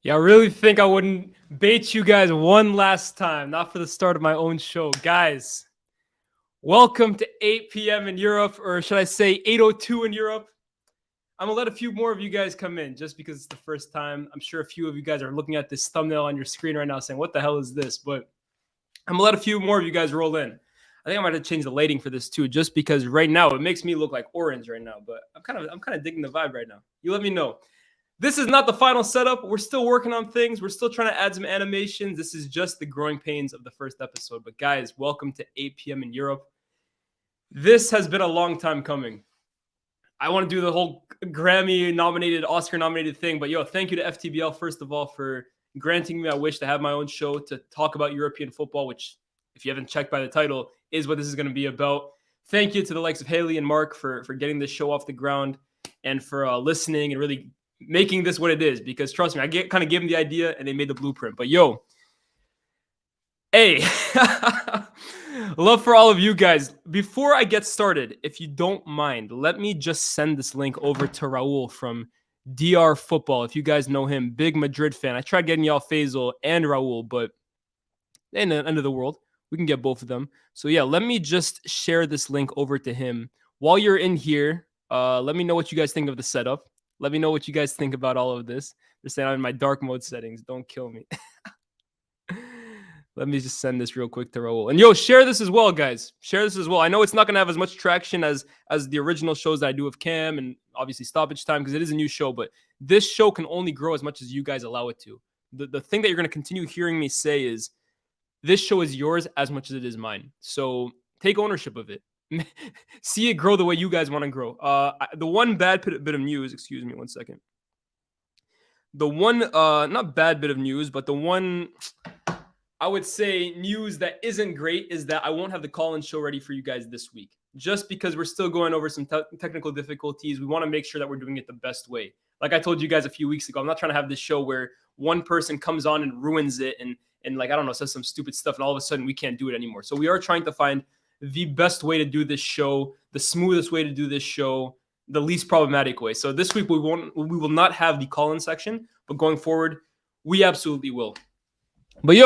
Yeah, I really think I wouldn't bait you guys one last time, not for the start of my own show. Guys, welcome to 8 p.m. in Europe, or should I say 8:02 in Europe. I'm going to let a few more of you guys come in just because it's the first time. I'm sure a few of you guys are looking at this thumbnail on your screen right now saying, what the hell is this? But I'm going to let a few more of you guys roll in. I think I might have to change the lighting for this too, just because right now it makes me look like orange right now. But I'm kind of digging the vibe right now. You let me know. This is not the final setup. We're still working on things. We're still trying to add some animations. This is just the growing pains of the first episode. But guys, welcome to 8 p.m. in Europe. This has been a long time coming. I want to do the whole Grammy-nominated, Oscar-nominated thing. But thank you to FTBL, first of all, for granting me my wish to have my own show to talk about European football, which, if you haven't checked by the title, is what this is going to be about. Thank you to the likes of Haley and Mark for getting this show off the ground and for listening and really making this what it is, because trust me, I kind of gave them the idea and they made the blueprint. But hey, love for all of you guys. Before I get started, if you don't mind, let me just send this link over to Rahul from DR Football. If you guys know him, big Madrid fan. I tried getting y'all Faisal and Rahul, but in the end of the world, we can get both of them. So let me just share this link over to him. While you're in here, let me know what you guys think of the setup. Let me know what you guys think about all of this. They're saying I'm in my dark mode settings. Don't kill me. Let me just send this real quick to Rahul. And share this as well, guys. Share this as well. I know it's not going to have as much traction as the original shows that I do with Cam and obviously Stoppage Time, because it is a new show. But this show can only grow as much as you guys allow it to. The thing that you're going to continue hearing me say is this show is yours as much as it is mine. So take ownership of it. See it grow the way you guys want to grow. The one bad bit of news, excuse me 1 second. The one, not bad bit of news, but the one, I would say, news that isn't great is that I won't have the call-in show ready for you guys this week. Just because we're still going over some technical difficulties, we want to make sure that we're doing it the best way. Like I told you guys a few weeks ago, I'm not trying to have this show where one person comes on and ruins it and like, I don't know, says some stupid stuff and all of a sudden we can't do it anymore. So we are trying to find the best way to do this show, the smoothest way to do this show, the least problematic way. So this week we will not have the call-in section, but going forward, we absolutely will. But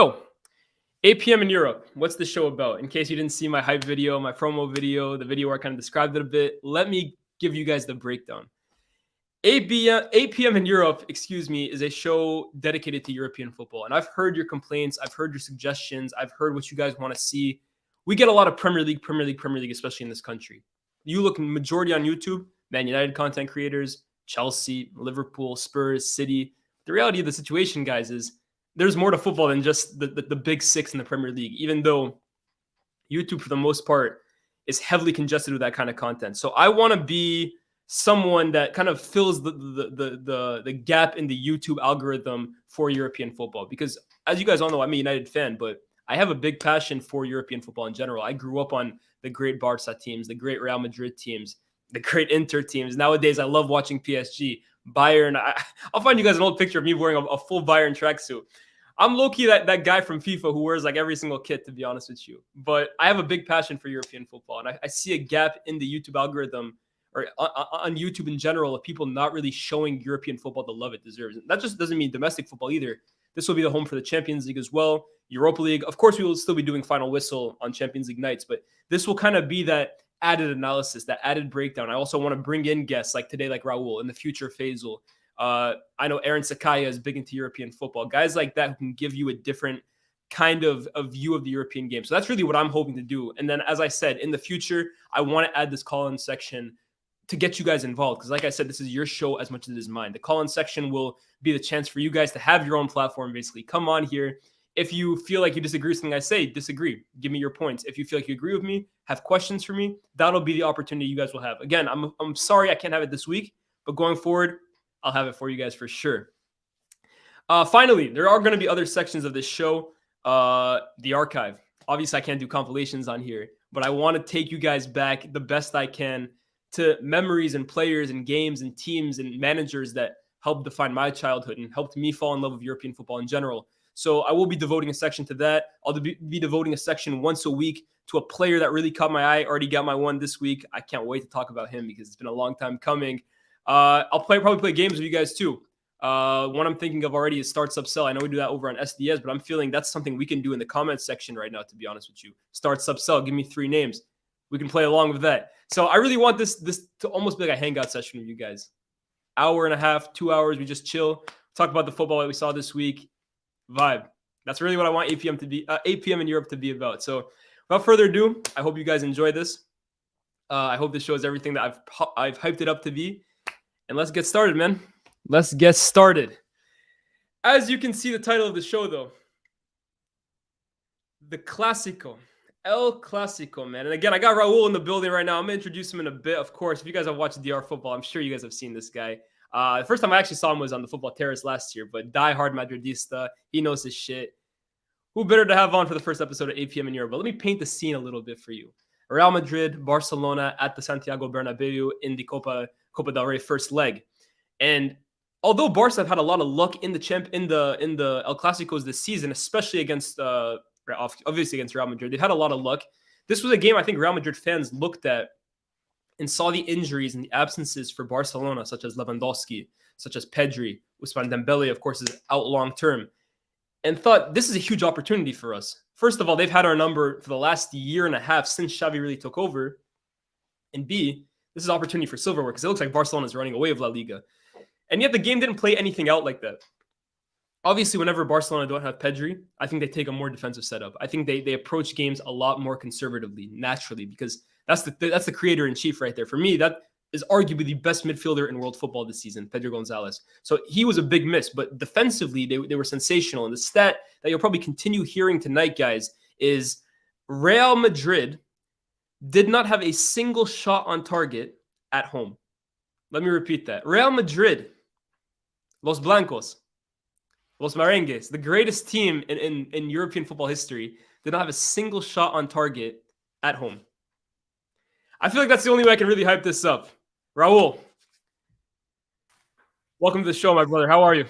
8 p.m. in Europe, what's the show about? In case you didn't see my hype video, my promo video, the video where I kind of described it a bit, let me give you guys the breakdown. 8 p.m. in Europe, is a show dedicated to European football. And I've heard your complaints. I've heard your suggestions. I've heard what you guys want to see. We get a lot of Premier League, especially in this country. You look majority on YouTube, Man United content creators, Chelsea, Liverpool, Spurs, City. The reality of the situation, guys, is there's more to football than just the big six in the Premier League, even though YouTube, for the most part, is heavily congested with that kind of content. So I want to be someone that kind of fills the gap in the YouTube algorithm for European football. Because as you guys all know, I'm a United fan, but I have a big passion for European football in general. I grew up on the great Barca teams, the great Real Madrid teams, the great Inter teams. Nowadays, I love watching PSG, Bayern. I'll find you guys an old picture of me wearing a full Bayern tracksuit. I'm low-key that guy from FIFA who wears like every single kit, to be honest with you. But I have a big passion for European football, and I see a gap in the YouTube algorithm or on YouTube in general of people not really showing European football the love it deserves. And that just doesn't mean domestic football either. This will be the home for the Champions League as well, Europa League. Of course, we will still be doing Final Whistle on Champions League nights, but this will kind of be that added analysis, that added breakdown. I also want to bring in guests like today, like Rahul, in the future, Faisal. I know Aaron Sakaya is big into European football. Guys like that who can give you a different kind of a view of the European game. So that's really what I'm hoping to do. And then, as I said, in the future, I want to add this call-in section to get you guys involved. Because like I said, this is your show as much as it is mine. The call-in section will be the chance for you guys to have your own platform, basically. Come on here. If you feel like you disagree with something I say, disagree. Give me your points. If you feel like you agree with me, have questions for me, that'll be the opportunity you guys will have. Again, I'm sorry I can't have it this week, but going forward, I'll have it for you guys for sure. Finally, there are going to be other sections of this show. The archive. Obviously, I can't do compilations on here, but I want to take you guys back the best I can to memories and players and games and teams and managers that helped define my childhood and helped me fall in love with European football in general. So I will be devoting a section to that. I'll be devoting a section once a week to a player that really caught my eye. Already got my one this week. I can't wait to talk about him because it's been a long time coming. I'll probably play games with you guys too. One I'm thinking of already is start sub sell. I know we do that over on SDS, but I'm feeling that's something we can do in the comments section right now, to be honest with you. Start sub sell. Give me 3 names. We can play along with that. So I really want this to almost be like a hangout session with you guys. Hour and a half, 2 hours. We just chill, talk about the football that we saw this week. Vibe. That's really what I want 8 p.m. to be 8 p.m. in Europe to be about. So without further ado, I hope you guys enjoy this. I hope this shows everything that I've hyped it up to be. And let's get started, man. Let's get started. As you can see, the title of the show, though, the Clasico. El Clasico, man. And again, I got Rahul in the building right now. I'm going to introduce him in a bit, of course. If you guys have watched DR football, I'm sure you guys have seen this guy. The first time I actually saw him was on the football terrace last year, but diehard Madridista. He knows his shit. Who better to have on for the first episode at 8 p.m. in Europe? But let me paint the scene a little bit for you. Real Madrid, Barcelona at the Santiago Bernabeu in the Copa del Rey first leg. And although Barca have had a lot of luck in the El Clasicos this season, especially against obviously against Real Madrid, they've had a lot of luck. This was a game I think Real Madrid fans looked at and saw the injuries and the absences for Barcelona, such as Lewandowski, such as Pedri, Ousmane Dembele, of course, is out long term, and thought this is a huge opportunity for us. First of all, they've had our number for the last year and a half since Xavi really took over. And B, this is an opportunity for silverware because it looks like Barcelona is running away with La Liga. And yet the game didn't play anything out like that. Obviously, whenever Barcelona don't have Pedri, I think they take a more defensive setup. I think they approach games a lot more conservatively, naturally, because that's the creator-in-chief right there. For me, that is arguably the best midfielder in world football this season, Pedro Gonzalez. So he was a big miss, but defensively, they were sensational. And the stat that you'll probably continue hearing tonight, guys, is Real Madrid did not have a single shot on target at home. Let me repeat that. Real Madrid, Los Blancos, Los Merengues, the greatest team in European football history, did not have a single shot on target at home. I feel like that's the only way I can really hype this up. Rahul, welcome to the show, my brother. How are you?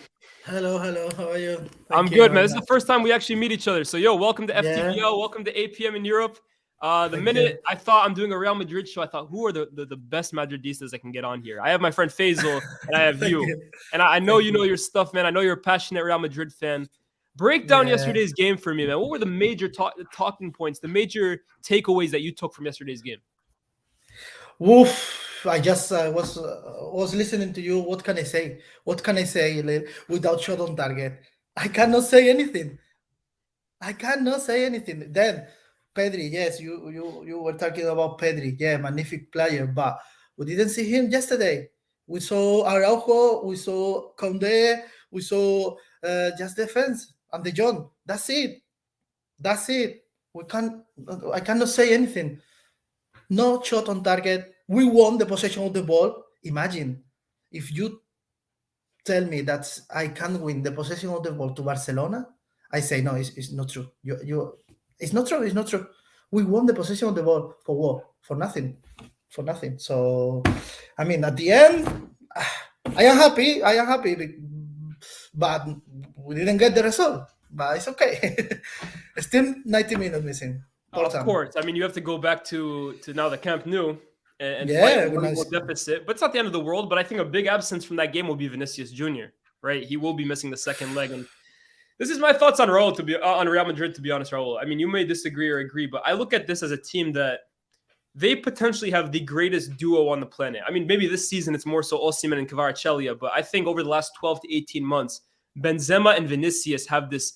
Hello. How are you? I'm good, man. This is the first time we actually meet each other. So, welcome to FTVL. Yeah. Welcome to 8 p.m. in Europe. The Thank minute you. I thought I'm doing a Real Madrid show, I thought, who are the best Madridistas I can get on here? I have my friend Faisal, and I have Thank you. you. And I know Thank you know you. your stuff, man. I know you're a passionate Real Madrid fan. Break down Yeah. yesterday's game for me, man. What were the major talking points, the major takeaways that you took from yesterday's game? Woof. I just was listening to you. What can I say? What can I say without shot on target? I cannot say anything. Then Pedri, yes, you were talking about Pedri. Yeah, magnificent player, but we didn't see him yesterday. We saw Araujo, we saw Conde, we saw just defense and De Jong. That's it. I cannot say anything. No shot on target. We won the possession of the ball. Imagine if you tell me that I can win the possession of the ball to Barcelona. I say no, it's not true. It's not true. It's not true. We won the possession of the ball for what? For nothing. So, I mean, at the end, I am happy, but we didn't get the result. But it's okay. Still 90 minutes missing. Of course. I mean, you have to go back to now the Camp Nou and Yeah, fight a nice. deficit. But it's not the end of the world. But I think a big absence from that game will be Vinicius Jr., right? He will be missing the second leg. And this is my thoughts on Real Madrid, to be honest, Rahul. I mean, you may disagree or agree, but I look at this as a team that they potentially have the greatest duo on the planet. I mean, maybe this season it's more so Osimhen and Kvaratskhelia, but I think over the last 12 to 18 months, Benzema and Vinicius have this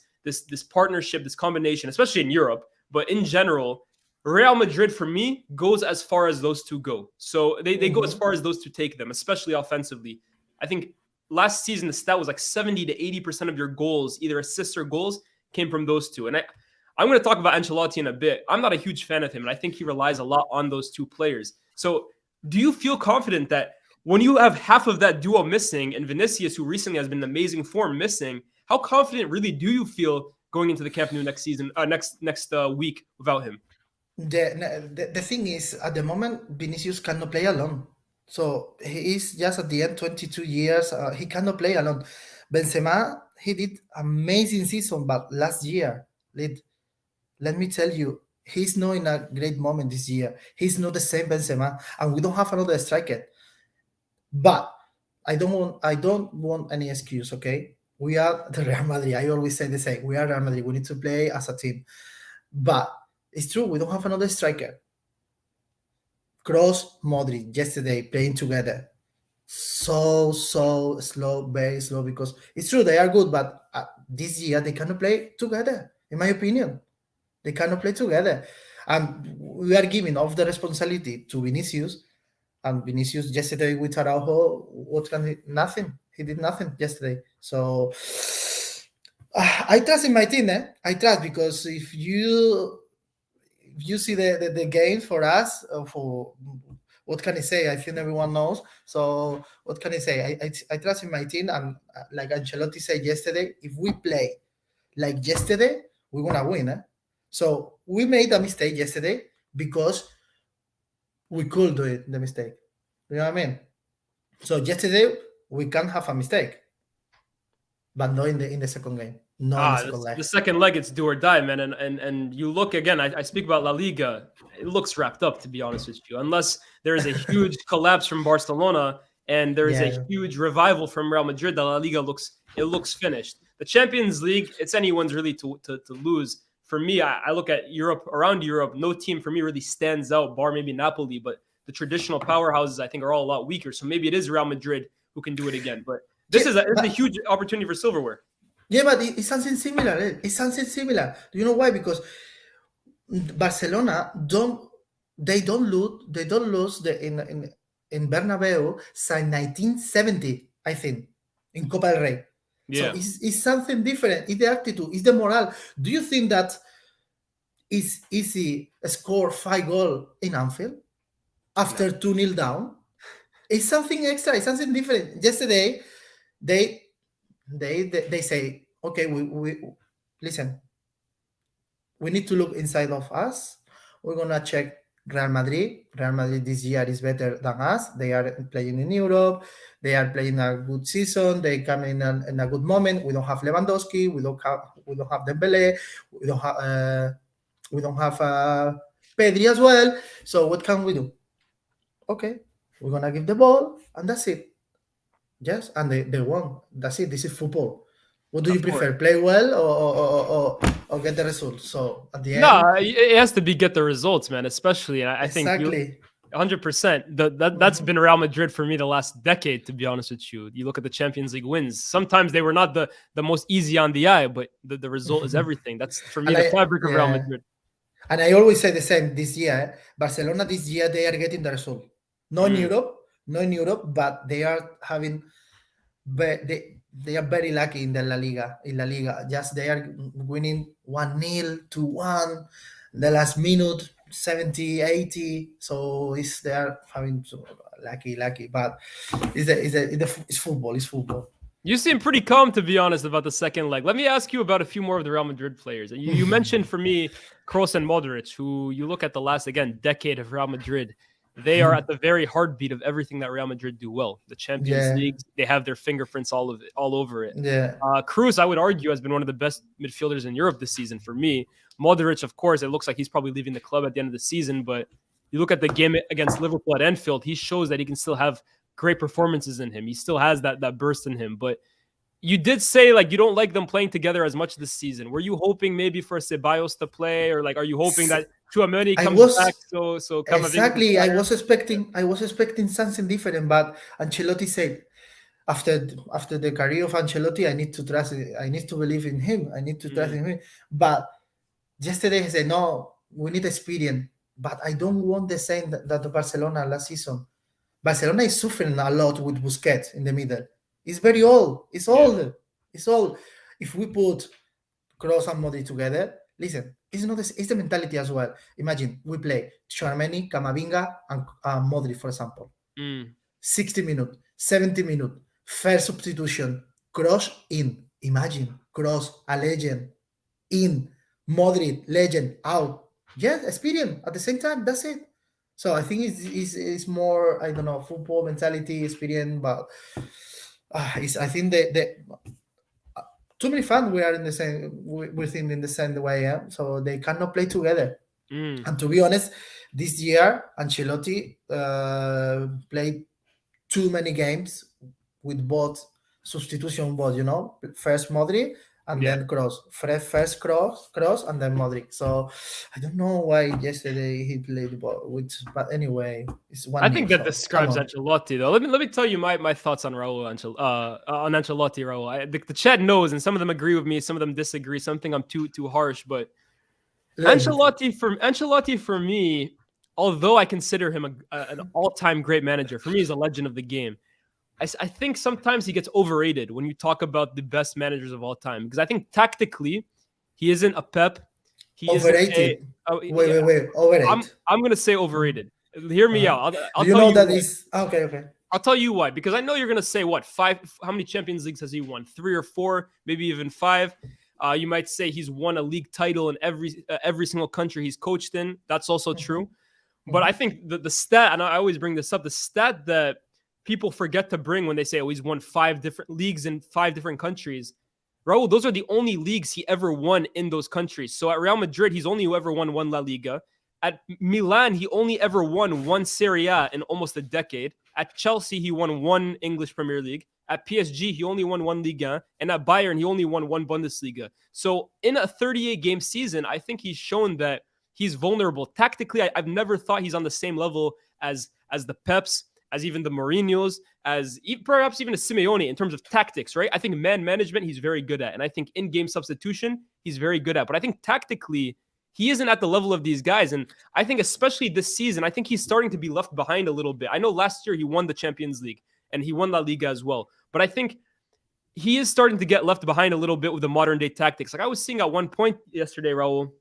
partnership, this combination, especially in Europe, but in general, Real Madrid, for me, goes as far as those two go. So they go as far as those two take them, especially offensively. I think last season, the stat was like 70 to 80% of your goals, either assists or goals, came from those two. And I'm going to talk about Ancelotti in a bit. I'm not a huge fan of him, and I think he relies a lot on those two players. So do you feel confident that when you have half of that duo missing and Vinicius, who recently has been in amazing form, missing, how confident really do you feel going into the Camp Nou next season, next week without him? The thing is, at the moment, Vinicius cannot play alone. So he is just at the end, 22 years. He cannot play alone. Benzema, he did amazing season, but last year, let me tell you, he's not in a great moment this year. He's not the same Benzema, and we don't have another striker. But I don't want any excuse. Okay, we are the Real Madrid. I always say the same. We are Real Madrid. We need to play as a team. But it's true. We don't have another striker. Kroos, Modric yesterday playing together. So slow, very slow. Because it's true they are good, but this year they cannot play together. In my opinion, they cannot play together, and we are giving off the responsibility to Vinicius. And Vinicius yesterday with Araujo, what can he? Nothing. He did nothing yesterday. So I trust in my team. I trust because if you see the game for us, for what can I say? I think everyone knows. So what can I say? I trust in my team, and like Ancelotti said yesterday, if we play like yesterday, we're gonna win. So we made a mistake yesterday because we could do it. The mistake. You know what I mean? So yesterday we can have a mistake, but not in the second game. No, in the second leg. The second leg, it's do or die, man. And you look again. I speak about La Liga. It looks wrapped up, to be honest with you. Unless there is a huge collapse from Barcelona and there is a huge revival from Real Madrid, the La Liga looks finished. The Champions League, it's anyone's really to lose. For me, I look at Europe. Around Europe, no team for me really stands out, bar maybe Napoli, but the traditional powerhouses I think are all a lot weaker. So maybe it is Real Madrid who can do it again. But this is a huge opportunity for silverware. Yeah, but it's something similar. It's something similar. Do you know why? Because Barcelona don't lose in Bernabeu since 1970, I think, in Copa del Rey. Yeah. So it's something different. It's the attitude, it's the morale. Do you think that it's easy to score 5 goals in Anfield after 2-0 down? It's something extra. It's something different. Yesterday, they say, okay, we listen. We need to look inside of us. We're gonna check Real Madrid. Real Madrid this year is better than us. They are playing in Europe. They are playing a good season. They come in a good moment. We don't have Lewandowski. We don't have Dembele. We don't have Pedri as well. So what can we do? Okay, we're gonna give the ball, and that's it. Yes, and they won. That's it. This is football. What do you prefer? Play well or get the results? So at the end, no, it has to be get the results, man. Especially, and I exactly. think 100%. That's been Real Madrid for me the last decade. To be honest with you, you look at the Champions League wins. Sometimes they were not the most easy on the eye, but the result is everything. That's for me the fabric of Real Madrid. And I always say the same. This year, Barcelona. This year they are getting the result. Not in Europe, but they are having. They are very lucky in the La Liga. Just they are winning 1-0, 2-1, the last minute, 70, 80. So they are having lucky. But it's football. It's football. You seem pretty calm, to be honest, about the second leg. Let me ask you about a few more of the Real Madrid players. You mentioned for me Kroos and Modric, who you look at the last, again, decade of Real Madrid. They are at the very heartbeat of everything that Real Madrid do well. The Champions League, they have their fingerprints all over it. Yeah. Kroos, I would argue, has been one of the best midfielders in Europe this season for me. Modric, of course, it looks like he's probably leaving the club at the end of the season, but you look at the game against Liverpool at Anfield, he shows that he can still have great performances in him. He still has that burst in him, but you did say like you don't like them playing together as much this season. Were you hoping maybe for Ceballos to play, or like are you hoping that Tchouaméni comes back? So exactly. I was expecting something different, but Ancelotti said after the career of Ancelotti, I need to trust. I need to believe in him. I need to trust in him. But yesterday he said, no, we need experience. But I don't want the same that Barcelona last season. Barcelona is suffering a lot with Busquets in the middle. It's very old. It's old. It's old. If we put Kroos and Modric together, listen, it's the mentality as well. Imagine we play Tchouaméni, Camavinga, and Modric, for example. 60 minutes, 70 minutes, first substitution, Kroos in. Imagine Kroos, a legend, in. Modric, legend, out. Yes, experience at the same time. That's it. So I think it's more, I don't know, football mentality, experience, but I think too many fans we are in the same, we think in the same way, so they cannot play together. And to be honest, this year Ancelotti played too many games with both substitution, both, first Modric and then Kroos. First Kroos, and then Modric. So I don't know why yesterday he played but anyway, it's one. I think that describes Ancelotti, though. Let me tell you my thoughts on Rahul on Ancelotti. Rahul, the chat knows, and some of them agree with me, some of them disagree. Some think I'm too harsh, but Ancelotti for me, although I consider him an all-time great manager, for me he's a legend of the game. I think sometimes he gets overrated when you talk about the best managers of all time, because I think tactically he isn't a Pep. He overrated. Wait. Overrated. I'm going to say overrated. Hear me out. I'll Do you tell know you that why. is okay? I'll tell you why, because I know you're going to say what, 5? How many Champions Leagues has he won? 3 or 4, maybe even 5. You might say he's won a league title in every single country he's coached in. That's also true. But I think the stat, and I always bring this up, the stat that people forget to bring when they say, oh, he's won 5 different leagues in 5 different countries. Raul, those are the only leagues he ever won in those countries. So at Real Madrid, he's only ever won 1 La Liga. At Milan, he only ever won 1 Serie A in almost a decade. At Chelsea, he won 1 English Premier League. At PSG, he only won 1 Liga. And at Bayern, he only won 1 Bundesliga. So in a 38-game season, I think he's shown that he's vulnerable. Tactically, I've never thought he's on the same level as the Peps, as even the Mourinhos, as perhaps even a Simeone in terms of tactics, right? I think man management, he's very good at. And I think in-game substitution, he's very good at. But I think tactically, he isn't at the level of these guys. And I think especially this season, I think he's starting to be left behind a little bit. I know last year he won the Champions League and he won La Liga as well. But I think he is starting to get left behind a little bit with the modern day tactics. Like I was seeing at one point yesterday, Raul,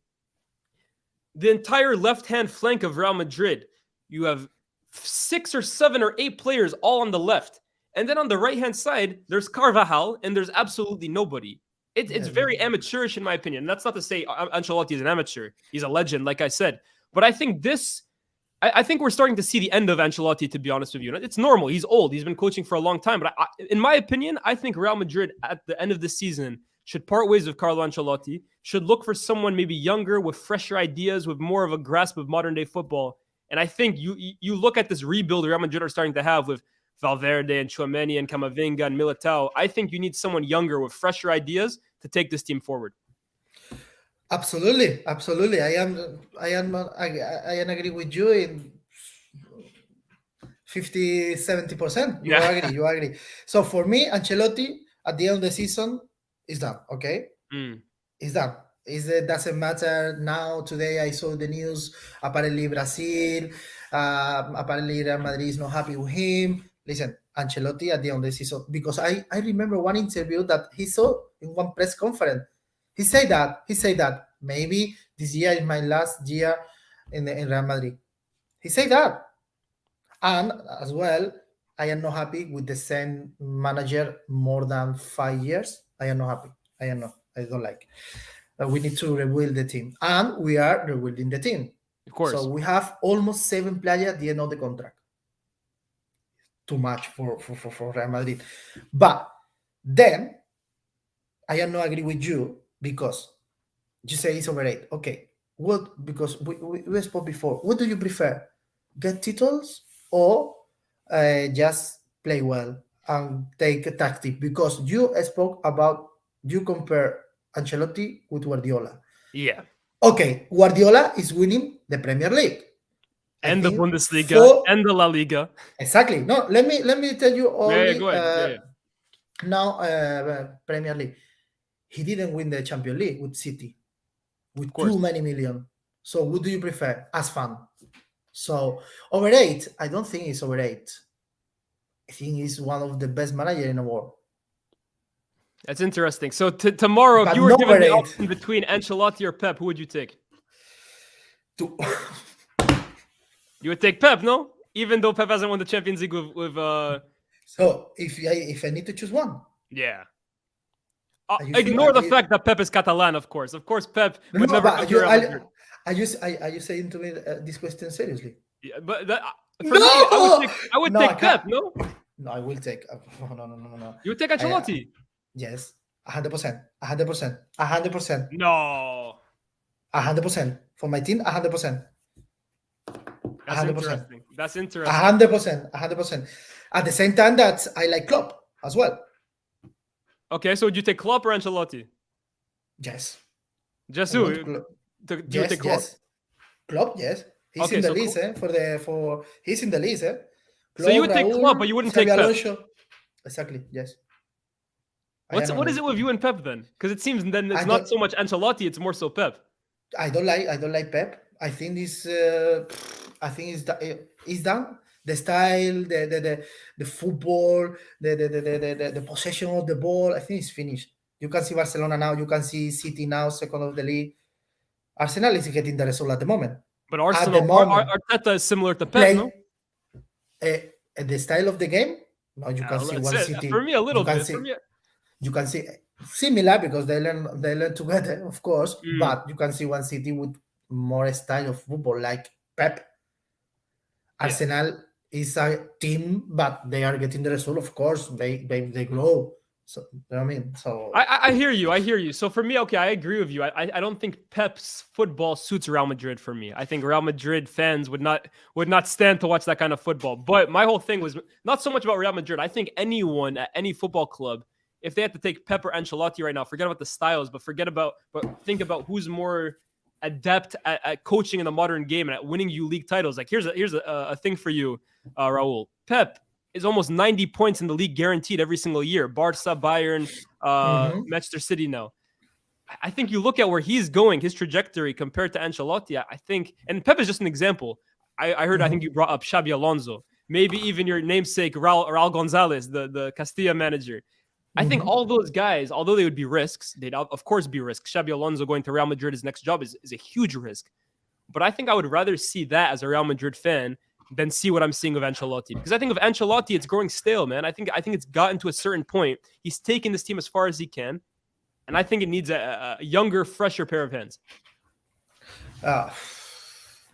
the entire left-hand flank of Real Madrid, you have 6 or 7 or 8 players all on the left. And then on the right-hand side, there's Carvajal, and there's absolutely nobody. It's very amateurish, in my opinion. And that's not to say Ancelotti is an amateur. He's a legend, like I said. But I think I think we're starting to see the end of Ancelotti, to be honest with you. It's normal. He's old. He's been coaching for a long time. But in my opinion, I think Real Madrid, at the end of the season, should part ways with Carlo Ancelotti, should look for someone maybe younger, with fresher ideas, with more of a grasp of modern-day football. And I think you look at this rebuild Real Madrid are starting to have with Valverde and Tchouaméni and Camavinga and Militao. I think you need someone younger with fresher ideas to take this team forward. Absolutely. I agree with you in 50-70%. You agree. So for me, Ancelotti at the end of the season is done. Okay, it's done. It doesn't matter now. Today I saw the news. Apparently Brazil, apparently Real Madrid is not happy with him. Listen, Ancelotti at the end of the season, because I remember one interview that he saw in one press conference. He said that maybe this year is my last year in Real Madrid. He said that, and as well, I am not happy with the same manager more than 5 years. I am not happy. I don't like. We need to rebuild the team, and we are rebuilding the team. Of course. So we have almost 7 players at the end of the contract. Too much for Real Madrid. But then I am not agree with you, because you say it's overrated. Okay, what? Because we spoke before. What do you prefer? Get titles or just play well and take a tactic? Because you spoke about, you compare Ancelotti with Guardiola. Yeah. Okay, Guardiola is winning the Premier League and the Bundesliga and the La Liga. Exactly. No, let me tell you only go ahead. now Premier League. He didn't win the Champions League with City with too many million. So what do you prefer as fan? So overrated, I don't think it's overrated. I think he's one of the best managers in the world. That's interesting. So tomorrow, if you were given the option between Ancelotti or Pep, who would you take? You would take Pep, no? Even though Pep hasn't won the Champions League with So if I need to choose one. Yeah. Ignore the fact that Pep is Catalan, of course. Of course, Pep would never come to Real Madrid. Are you saying to me this question seriously? Yeah, but for me, I would take Pep, no? No, I will take. No. You would take Ancelotti? Yes, 100%. 100%. No. 100%. For my team, 100%. That's interesting. 100%. At the same time that I like Klopp. as well. Okay, so would you take Klopp or Ancelotti? Yes. Just I who? want You Klopp. would Yes, take Klopp. yes. Klopp, yes. He's Okay, in the so list, he's in the list, so you Klopp, would take Klopp, Raul, but you wouldn't Xabi take Pep. Alonso. Exactly, yes. What is it with you and Pep then? Because it seems then it's I not don't so much Ancelotti, it's more so Pep. I don't like Pep. I think this I think it's done. The style, the football, the possession of the ball, I think it's finished. You can see Barcelona now, you can see City now, second of the league. Arsenal is getting the result at the moment. But At the Arsenal, moment, Arteta is similar to Pep, no? play the style of the game. Now you can see That's one it. For City. me, a little You can bit. see For me, you can see similar because they learn together, of course. mm, But you can see one City with more style of football, like Pep. yeah. Arsenal is a team, but they are getting the result. Of course, they grow. So you know what I mean. So I hear you. I hear you. So for me, okay, I agree with you. I don't think Pep's football suits Real Madrid for me. I think Real Madrid fans would not stand to watch that kind of football. But my whole thing was not so much about Real Madrid. I think anyone at any football club, if they had to take Pep or Ancelotti right now, forget about the styles, but think about who's more adept at coaching in the modern game and at winning you league titles. Like here's a thing for you, Rahul. Pep is almost 90 points in the league guaranteed every single year. Barca, Bayern, Manchester City now. I think you look at where he's going, his trajectory compared to Ancelotti, I think, and Pep is just an example. I heard, I think you brought up Xabi Alonso, maybe even your namesake, Raul Gonzalez, the Castilla manager. I think all those guys, although they would be risks, they'd of course be risks. Xabi Alonso going to Real Madrid, his next job is a huge risk. But I think I would rather see that as a Real Madrid fan than see what I'm seeing of Ancelotti. Because I think of Ancelotti, it's growing stale, man. I think it's gotten to a certain point. He's taken this team as far as he can. And I think it needs a younger, fresher pair of hands.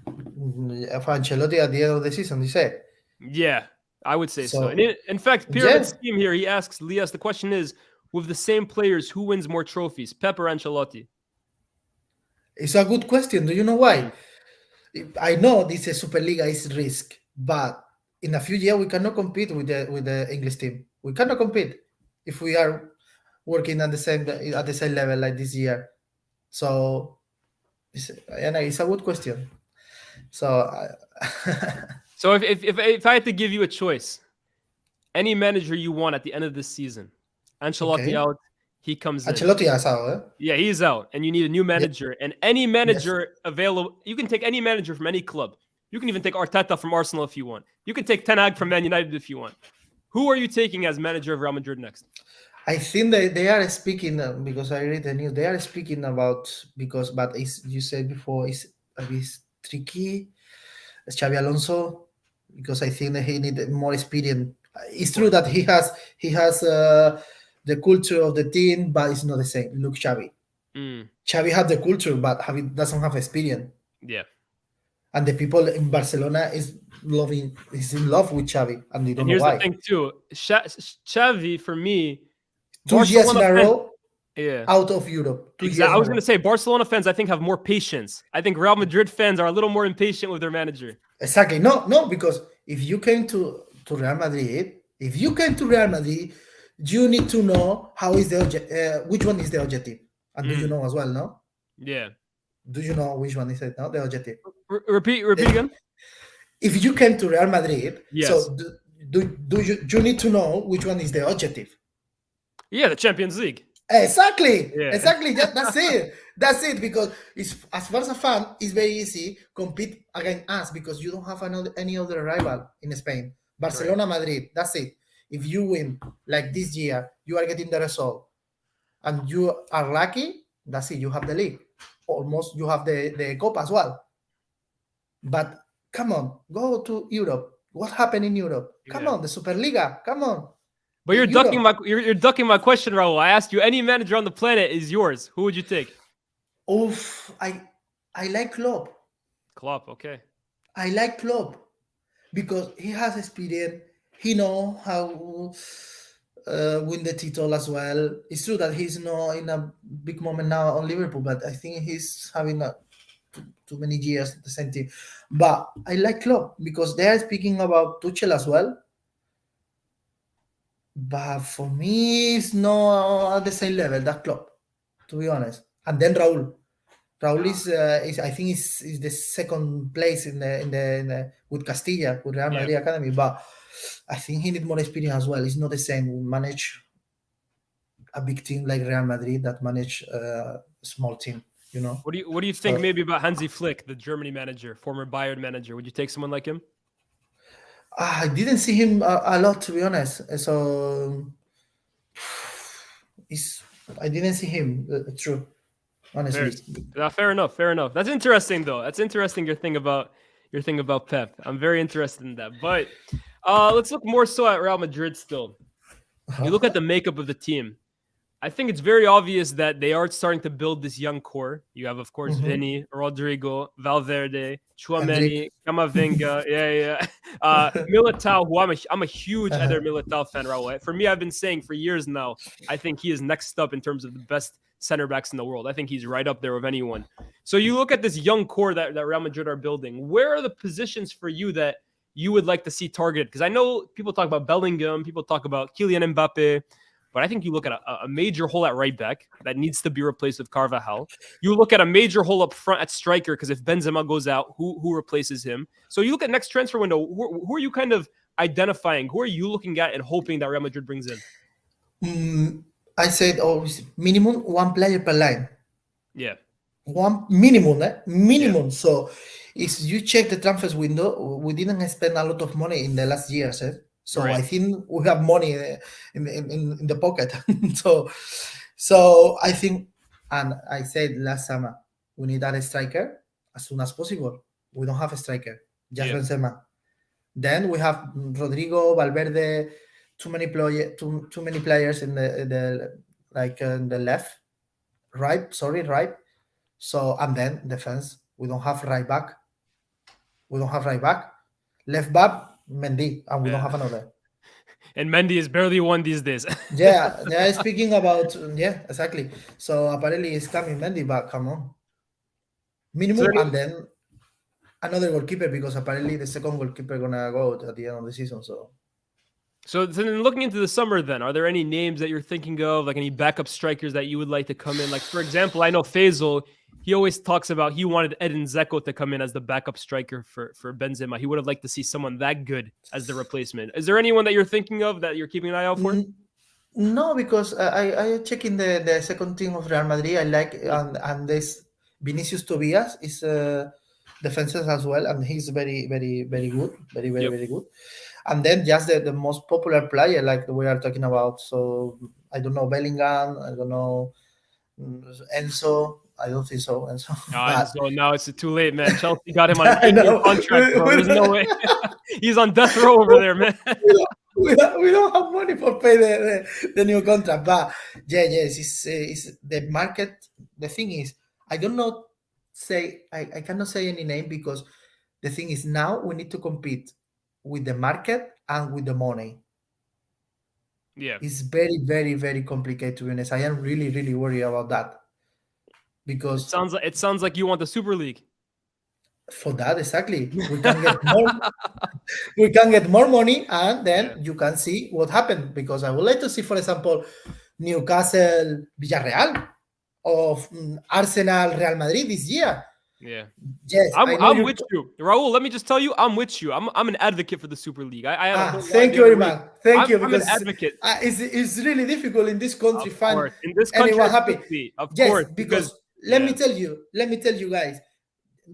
for Ancelotti at the end of the season, you say? Yeah, I would say so. And in fact, Pyramid Scheme here, he asks, Lyes, the question is, with the same players, who wins more trophies, Pep or Ancelotti? It's a good question. Do you know why? I know this is Superliga is risk, but in a few years we cannot compete with the English team. We cannot compete if we are working at the same level like this year. So it's a good question. So so if I had to give you a choice, any manager you want at the end of this season, Ancelotti out, he comes in. Ancelotti is out. Yeah, he's out, and you need a new manager. And any manager available, you can take any manager from any club. You can even take Arteta from Arsenal if you want. You can take Ten Hag from Man United if you want. Who are you taking as manager of Real Madrid next? I think they are speaking because I read the news. They are speaking about but you said before it's a bit tricky. Xabi Alonso, because I think that he needs more experience. It's true that he has the culture of the team, but it's not the same. Look, Xavi. Xavi has the culture, but Xavi doesn't have experience. Yeah. And the people in Barcelona is in love with Xavi, and they don't know why. Here's the thing too, Xavi for me, 2 years in a row, out of Europe. Exactly. I was going to say Barcelona fans, I think, have more patience. I think Real Madrid fans are a little more impatient with their manager. Exactly. No, because if you came to Real Madrid, you need to know how is which one is the objective, and do you know as well? No. Yeah. Do you know which one is it? No, the objective. Repeat again. If you came to Real Madrid, yes. So do you need to know which one is the objective? Yeah, the Champions League. Exactly. Yeah. Exactly. That's it. That's it. Because it's, as far as a fan, it's very easy compete against us because you don't have any other rival in Spain. Barcelona, right. Madrid. That's it. If you win like this year, you are getting the result, and you are lucky. That's it. You have the league. Almost you have the Copa as well. But come on, go to Europe. What happened in Europe? Come on, the Superliga. Come on. But you're ducking my question, Rahul. I asked you, any manager on the planet is yours. Who would you take? Oof, I like Klopp. Klopp, okay. I like Klopp because he has experience. He knows how win the title as well. It's true that he's not in a big moment now on Liverpool, but I think he's having too many years at the same team. But I like Klopp because they are speaking about Tuchel as well. But for me, it's not at the same level that club, to be honest. And then Raul. Raul is I think is the second place in the with Castilla with Real Madrid Academy, but I think he needs more experience as well. It's not the same. We manage a big team like Real Madrid that manage a small team. You know. What do you think maybe about Hansi Flick, the Germany manager, former Bayern manager? Would you take someone like him? I didn't see him a lot, to be honest. So I didn't see him. True, honestly. Fair enough. Fair enough. That's interesting, though. That's interesting. Your thing about Pep. I'm very interested in that. But let's look more so at Real Madrid still. You look at the makeup of the team. I think it's very obvious that they are starting to build this young core. You have, of course, Vinny, Rodrigo, Valverde, Tchouaméni, Camavinga, Militao, who I'm a huge Eder Militao fan, Rahul. For me, I've been saying for years now, I think he is next up in terms of the best center backs in the world. I think he's right up there with anyone. So you look at this young core that Real Madrid are building. Where are the positions for you that you would like to see targeted? Because I know people talk about Bellingham, people talk about Kylian Mbappe, but I think you look at a major hole at right back that needs to be replaced with Carvajal. You look at a major hole up front at striker because if Benzema goes out, who replaces him? So you look at next transfer window. Who are you kind of identifying? Who are you looking at and hoping that Real Madrid brings in? I said always minimum one player per line. Yeah. One minimum, minimum. Yeah. So if you check the transfers window, we didn't spend a lot of money in the last years. So right. I think we have money in the pocket. so I think, and I said last summer, we need a striker as soon as possible. We don't have a striker, just Benzema. Then we have Rodrigo, Valverde, too many players in the left, right. So and then defense, we don't have right back. Left back, Mendy, and we don't have another. And Mendy is barely one these days. yeah, speaking about, exactly. So apparently it's coming Mendy back, come on. Minimum, and then another goalkeeper, because apparently the second goalkeeper gonna go at the end of the season. So then looking into the summer then, are there any names that you're thinking of, like any backup strikers that you would like to come in? Like, for example, I know Faisal, he always talks about he wanted Edin Dzeko to come in as the backup striker for Benzema. He would have liked to see someone that good as the replacement. Is there anyone that you're thinking of that you're keeping an eye out for? No, because I check in the second team of Real Madrid. I like, and this Vinicius Tobias is defenses as well, and he's very, very, very good. Very, very, very good. And then just the most popular player, like we are talking about. So I don't know Bellingham. I don't know Enzo. I don't think so. Enzo. So now it's too late, man. Chelsea got him on a 8-year contract. Bro. There's no way. He's on death row over there, man. we don't have money for pay the new contract. But yes, it's the market. The thing is, I cannot say any name, because the thing is now we need to compete with the market and with the money. Yeah, it's very, very, very complicated, to be honest. I am really, really worried about that, because it sounds like you want the Super League. For that, exactly, we can get more. We can get more money, and then you can see what happened. Because I would like to see, for example, Newcastle, Villarreal, or Arsenal, Real Madrid this year. Yeah. Yes, I'm with you, Rahul. Let me just tell you, I'm with you. I'm an advocate for the Super League. Thank you very much. Thank you. I'm an advocate. It's really difficult in this country. In this country, anyone happy? Of course, because let me tell you guys.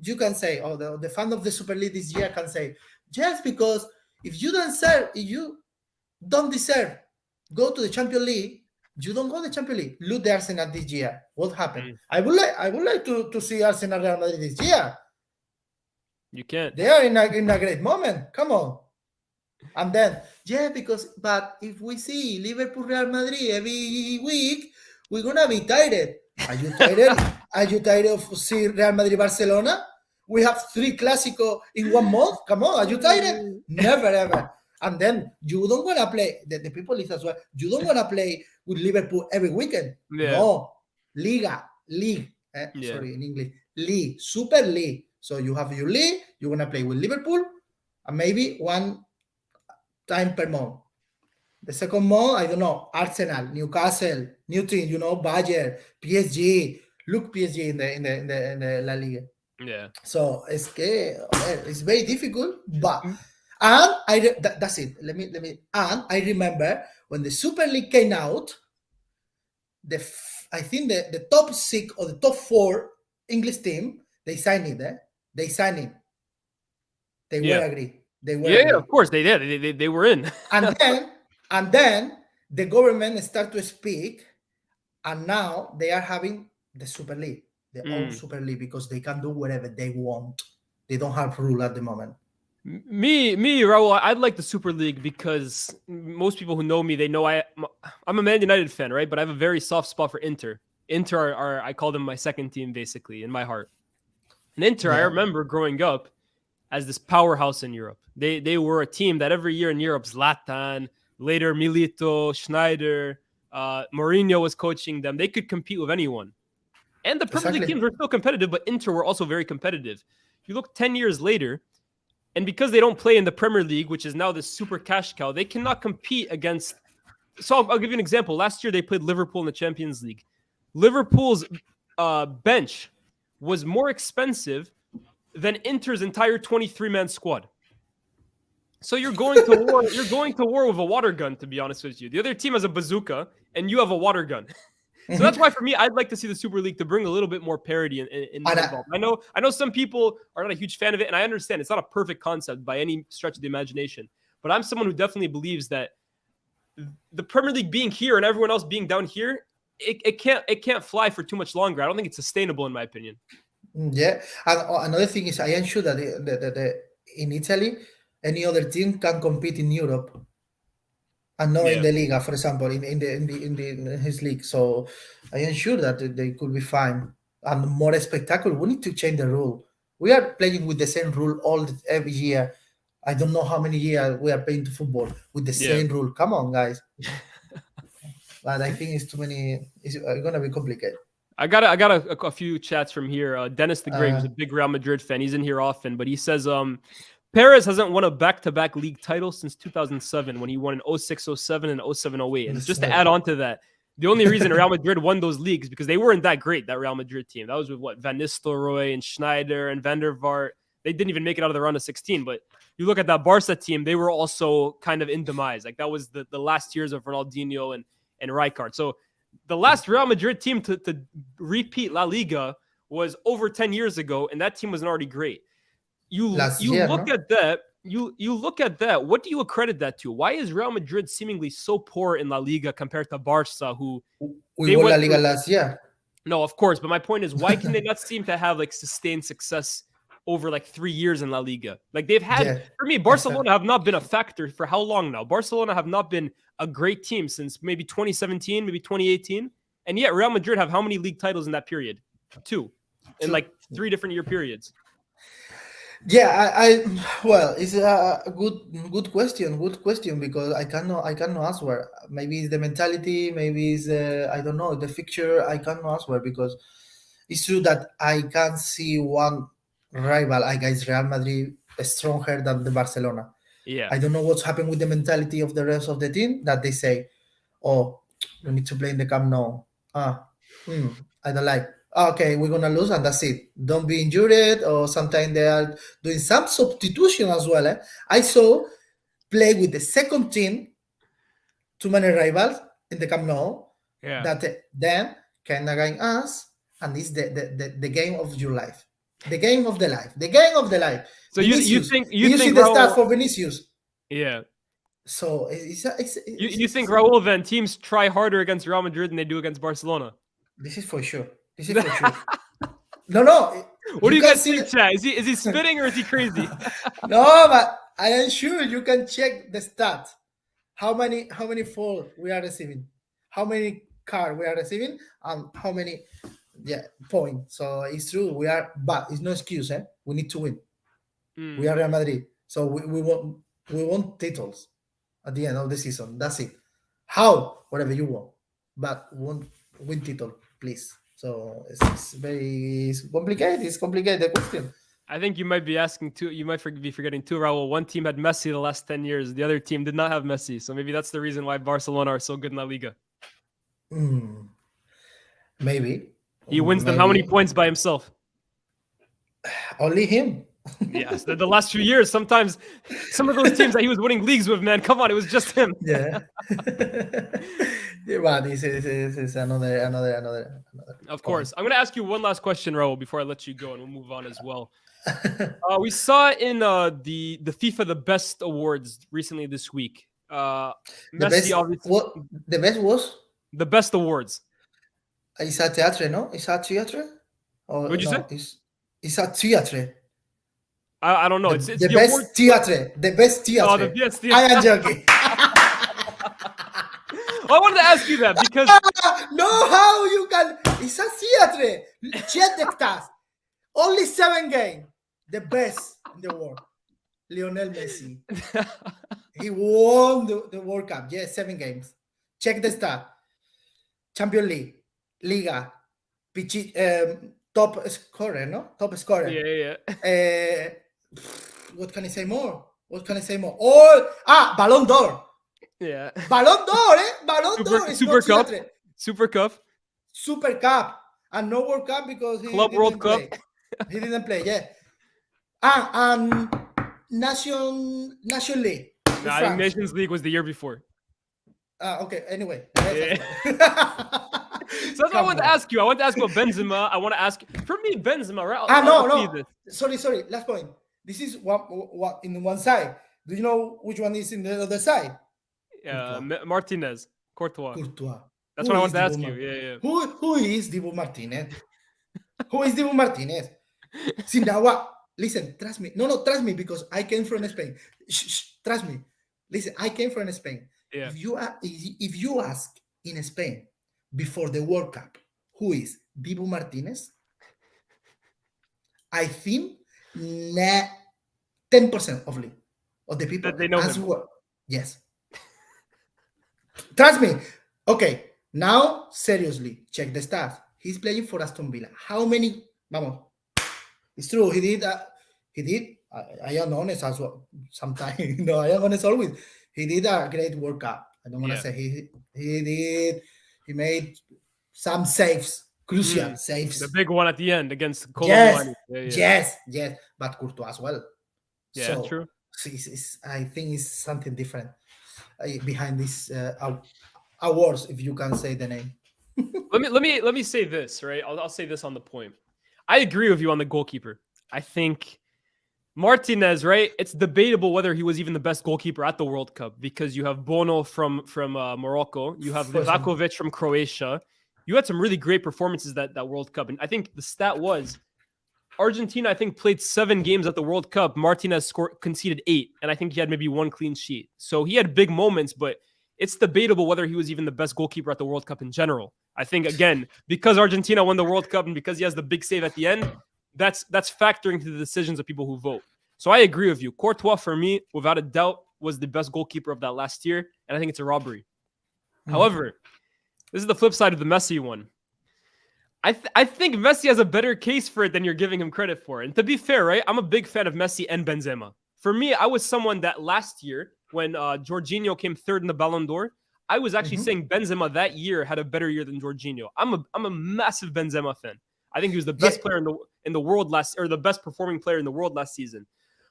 You can say, the fan of the Super League this year can say, just because if you don't deserve, go to the Champions League. You don't go to the Champions League. Look the Arsenal this year. What happened? I would like to see Arsenal Real Madrid this year. You can't. They are in a great moment. Come on. And then but if we see Liverpool Real Madrid every week, we're gonna be tired. Are you tired? Are you tired of seeing Real Madrid Barcelona? We have 3 Clasico in 1 month. Come on, are you tired? Never ever. And then you don't want to play, the people is as well, you don't want to play with Liverpool every weekend. No. League. Sorry, in English. League. Super League. So you have your league, you're going to play with Liverpool, and maybe 1 time per month. The second month, I don't know, Arsenal, Newcastle, new team, Bayern, PSG. Look, PSG in the La Liga. Yeah. So it's very difficult, but and that's it. And I remember when the Super League came out, I think the top 6 or the top 4 English team, they signed it. They signed it. They were agree. They were agree. Of course they did. They were in. and then the government start to speak, and now they are having the Super League, their own Super League, because they can do whatever they want. They don't have rule at the moment. Me, Rahul, I'd like the Super League because most people who know me, they know I'm a Man United fan, right? But I have a very soft spot for Inter. Inter are I call them my second team, basically, in my heart. And Inter, I remember growing up as this powerhouse in Europe. They were a team that every year in Europe, Zlatan, later Milito, Schneider, Mourinho was coaching them. They could compete with anyone. And the Premier League teams were still competitive, but Inter were also very competitive. You look 10 years later, and because they don't play in the Premier League, which is now this super cash cow, they cannot compete against. So I'll give you an example. Last year, they played Liverpool in the Champions League. Liverpool's bench was more expensive than Inter's entire 23-man squad. So you're going to war. You're going to war with a water gun, to be honest with you. The other team has a bazooka, and you have a water gun. So that's why, for me, I'd like to see the Super League to bring a little bit more parity in involved. I know some people are not a huge fan of it, and I understand it's not a perfect concept by any stretch of the imagination. But I'm someone who definitely believes that the Premier League being here and everyone else being down here, it can't fly for too much longer. I don't think it's sustainable, in my opinion. Yeah, and another thing is, I am sure that in Italy, any other team can compete in Europe. And not in the Liga, for example, in his league. So I am sure that they could be fine and more spectacular. We need to change the rule. We are playing with the same rule every year. I don't know how many years we are playing to football with the same rule. Come on, guys. But I think it's too many. It's gonna be complicated. I got a few chats from here. Dennis the Great, who's a big Real Madrid fan. He's in here often, but he says Perez hasn't won a back-to-back league title since 2007 when he won in 06-07 and 07-08. And just to add on to that, the only reason Real Madrid won those leagues because they weren't that great, that Real Madrid team. That was with Van Nistelrooy and Schneider and Van der Vaart. They didn't even make it out of the round of 16. But you look at that Barca team, they were also kind of in demise. Like that was the last years of Ronaldinho and Rijkaard. So the last Real Madrid team to repeat La Liga was over 10 years ago, and that team was already great. You look at that. What do you accredit that to? Why is Real Madrid seemingly so poor in La Liga compared to Barca, who we won La Liga last year? No, of course. But my point is, why can they not seem to have like sustained success over like 3 years in La Liga? Like they've had, for me, Barcelona have not been a factor for how long now? Barcelona have not been a great team since maybe 2017, maybe 2018. And yet Real Madrid have how many league titles in that period? 2 in like 3 different year periods. Yeah, well, it's a good question. Good question because I cannot answer. Maybe it's the mentality. Maybe it's I don't know, the fixture. I cannot answer because it's true that I can see one rival against Real Madrid stronger than the Barcelona. Yeah, I don't know what's happened with the mentality of the rest of the team that they say, "Oh, we need to play in the Camp Nou." I don't like. Okay, we're gonna lose and that's it. Don't be injured, or sometimes they are doing some substitution as well. I saw play with the second team, too many rivals in the Camp Nou. That then can against us, and it's the game of your life, the game of the life, the game of the life. So you think see the start for Vinicius? Yeah. So you think Rahul then teams try harder against Real Madrid than they do against Barcelona? This is for sure. No. What do you guys think, chat? Is he spitting or is he crazy? No, but I am sure you can check the stats. How many fall we are receiving? How many cards we are receiving? And how many points? So it's true. We are, but it's no excuse. We need to win. We are Real Madrid, so we want titles at the end of the season. That's it. How? Whatever you want, but win title, please. So it's complicated. It's complicated, the question. I think you might be asking too. You might be forgetting too, Rahul. One team had Messi the last 10 years. The other team did not have Messi. So maybe that's the reason why Barcelona are so good in La Liga. Maybe. He wins them how many points by himself? Only him. Yes, the last few years, sometimes some of those teams that he was winning leagues with, man, come on, it was just him. Yeah. But this is another. Of course. I'm going to ask you one last question, Rahul, before I let you go, and we'll move on as well. We saw in the FIFA The Best Awards recently this week. Messi, obviously. What the best was? The Best Awards. It's a theatre, no? It's a theatre? Or What'd you say? It's a theatre. I don't know. It's the best theatre. The best theatre. Oh, the best theatre. I am joking. Well, I wanted to ask you that because no, how you can? It's a theatre. Check the stats. Only 7 games. The best in the world. Lionel Messi. He won the World Cup. Yes, 7 games. Check the stat. Champions League, Liga, top scorer, no? Top scorer. Yeah. What can I say more? Oh, Ballon d'Or. Yeah. Ballon d'Or, eh? Ballon d'Or. Super Cup. Super Cup. Super Cup. And no World Cup because he Club World Cup. He didn't play, yeah. And Nation League. I think Nations League was the year before. Okay, anyway. Yeah. So that's what I wanted to ask you. I want to ask about Benzema. I want to ask, for me, Benzema, right? No. Sorry. Last point. This is what in one side. Do you know which one is in the other side? Martinez. Courtois. That's what I want to ask you. Yeah. Who is Dibu Martinez? Who is Dibu Martinez? See, now what? Listen, trust me. No, trust me because I came from Spain. Trust me. Listen, I came from Spain. Yeah. If you ask in Spain before the World Cup, who is Dibu Martinez? I think 10% of the people that they know him. Well. Yes. Trust me. Okay. Now, seriously, check the stats. He's playing for Aston Villa. How many? Vamos. It's true. He did. I am honest as well. Sometimes, I am honest always. He did a great World Cup. I don't want to say he did. He made some saves, crucial saves. The big one at the end against Colombia. Yes. But Courtois as well. Yeah, so, true. I think it's something different behind these awards, if you can say the name. let me say this, right? I'll say this on the point. I agree with you on the goalkeeper. I think Martinez, right? It's debatable whether he was even the best goalkeeper at the World Cup because you have Bono from Morocco, you have Livakovic from Croatia. You had some really great performances that World Cup, and I think the stat was Argentina. I think played 7 games at the World Cup. Martinez conceded 8, and I think he had maybe 1 clean sheet. So he had big moments, but it's debatable whether he was even the best goalkeeper at the World Cup in general. I think, again, because Argentina won the World Cup and because he has the big save at the end, that's factoring to the decisions of people who vote. So I agree with you. Courtois, for me, without a doubt, was the best goalkeeper of that last year, and I think it's a robbery. However, this is the flip side of the Messi one. I think Messi has a better case for it than you're giving him credit for. And to be fair, right, I'm a big fan of Messi and Benzema. For me, I was someone that last year, when Jorginho came 3rd in the Ballon d'Or, I was actually saying Benzema that year had a better year than Jorginho. I'm a massive Benzema fan. I think he was the best player in the world the best performing player in the world last season.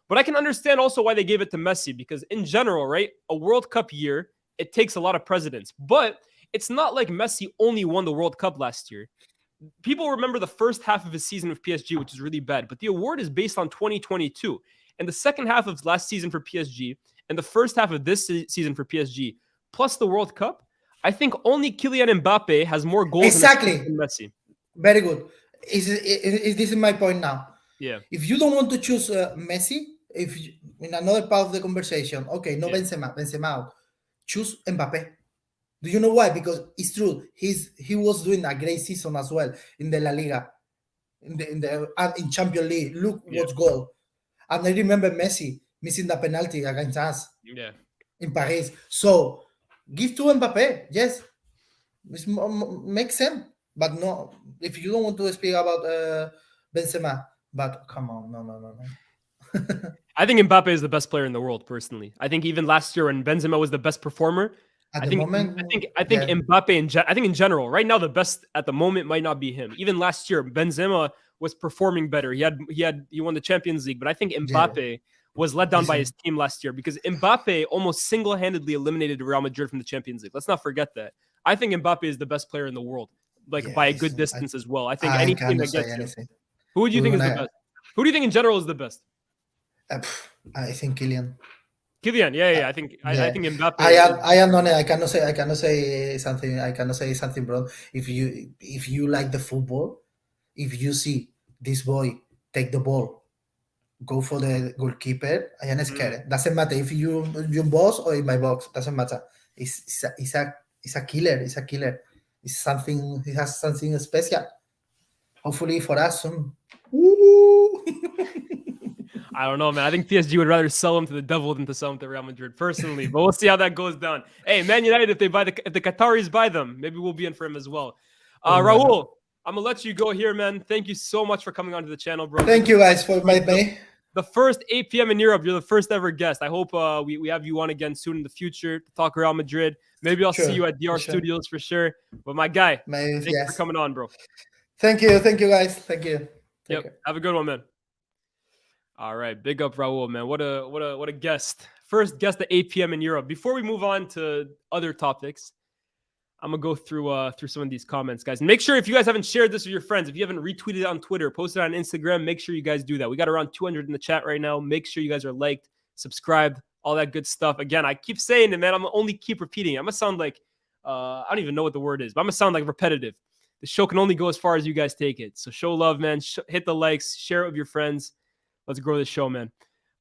But I can understand also why they gave it to Messi, because in general, right, a World Cup year, it takes a lot of precedence. But it's not like Messi only won the World Cup last year. People remember the first half of his season with PSG, which is really bad, but the award is based on 2022. And the second half of last season for PSG and the first half of this season for PSG, plus the World Cup, I think only Kylian Mbappe has more goals than Messi. Very good. This is my point now. Yeah. If you don't want to choose Messi, in another part of the conversation, okay, no Benzema out. Choose Mbappe. Do you know why? Because it's true. He was doing a great season as well in the La Liga, in Champions League. Look what goal. And I remember Messi missing the penalty against us in Paris. So give to Mbappe. Yes, it makes sense. But no, if you don't want to speak about Benzema, But come on, no. I think Mbappe is the best player in the world, personally. I think even last year when Benzema was the best performer, At I the think moment, I think yeah, Mbappe I think in general, right now the best at the moment might not be him. Even last year, Benzema was performing better. He won the Champions League, but I think yeah. Mbappe was let down by his Listen, team last year because Mbappe almost single-handedly eliminated Real Madrid from the Champions League. Let's not forget that. I think Mbappe is the best player in the world, like yeah, by a good distance as well. I think I any team cannot that say gets him. anything. Who do you We're think is the gonna. best? Who do you think in general is the best? I think Kylian. Kylian, yeah. I Yeah, think Mbappe is. I am not. I cannot say something. I cannot say something wrong. If you like the football, if you see this boy take the ball, go for the goalkeeper, I am Mm. scared. Doesn't matter if you your box or in my box. Doesn't matter. It's a killer. It's a killer. It's something. It has something special. Hopefully for us soon. Woo! I don't know, man. I think PSG would rather sell him to the devil than to sell him to Real Madrid, personally. But we'll see how that goes down. Hey, Man United, if the Qataris buy them, maybe we'll be in for him as well. Bueno. Rahul, I'm gonna let you go here, man. Thank you so much for coming onto the channel, bro. Thank you guys for my me. The first 8 p.m. in Europe. You're the first ever guest. I hope we have you on again soon in the future to talk Real Madrid. Maybe I'll see you at DR Studios for sure. But my guy, thanks for coming on, bro. Thank you guys. Thank you. Yep. Have a good one, man. All right, big up Rahul, man. What a guest. First guest at 8 p.m. in Europe. Before we move on to other topics, I'm gonna go through some of these comments, guys. And make sure if you guys haven't shared this with your friends, if you haven't retweeted it on Twitter, posted it on Instagram, make sure you guys do that. We got around 200 in the chat right now. Make sure you guys are liked, subscribed, all that good stuff. Again, I keep saying it, man. I'm gonna only keep repeating it. I'm gonna sound like I don't even know what the word is, but I'm gonna sound like repetitive. The show can only go as far as you guys take it. So show love, man. Hit the likes, share it with your friends. Let's grow this show, man.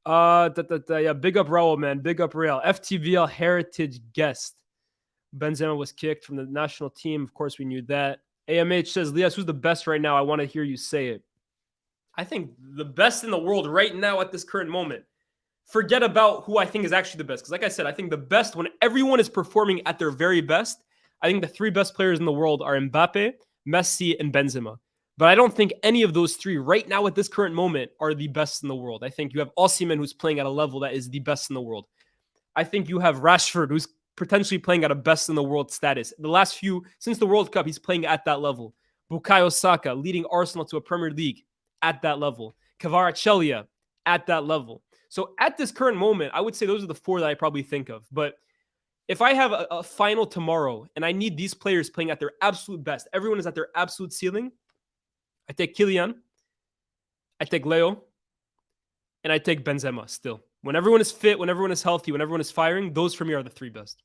Yeah, big up Raul, man. Big up Real. FTVL Heritage guest. Benzema was kicked from the national team. Of course, we knew that. AMH says, Lyes, who's the best right now? I want to hear you say it. I think the best in the world right now at this current moment. Forget about who I think is actually the best. Because like I said, I think the best when everyone is performing at their very best, I think the three best players in the world are Mbappe, Messi, and Benzema. But I don't think any of those three right now at this current moment are the best in the world. I think you have Osimhen, who's playing at a level that is the best in the world. I think you have Rashford, who's potentially playing at a best in the world status. The last few, since the World Cup, he's playing at that level. Bukayo Saka, leading Arsenal to a Premier League at that level. Kvaratskhelia at that level. So at this current moment, I would say those are the four that I probably think of. But if I have a final tomorrow and I need these players playing at their absolute best, everyone is at their absolute ceiling, I take Kylian, I take Leo, and I take Benzema still. When everyone is fit, when everyone is healthy, when everyone is firing, those for me are the three best.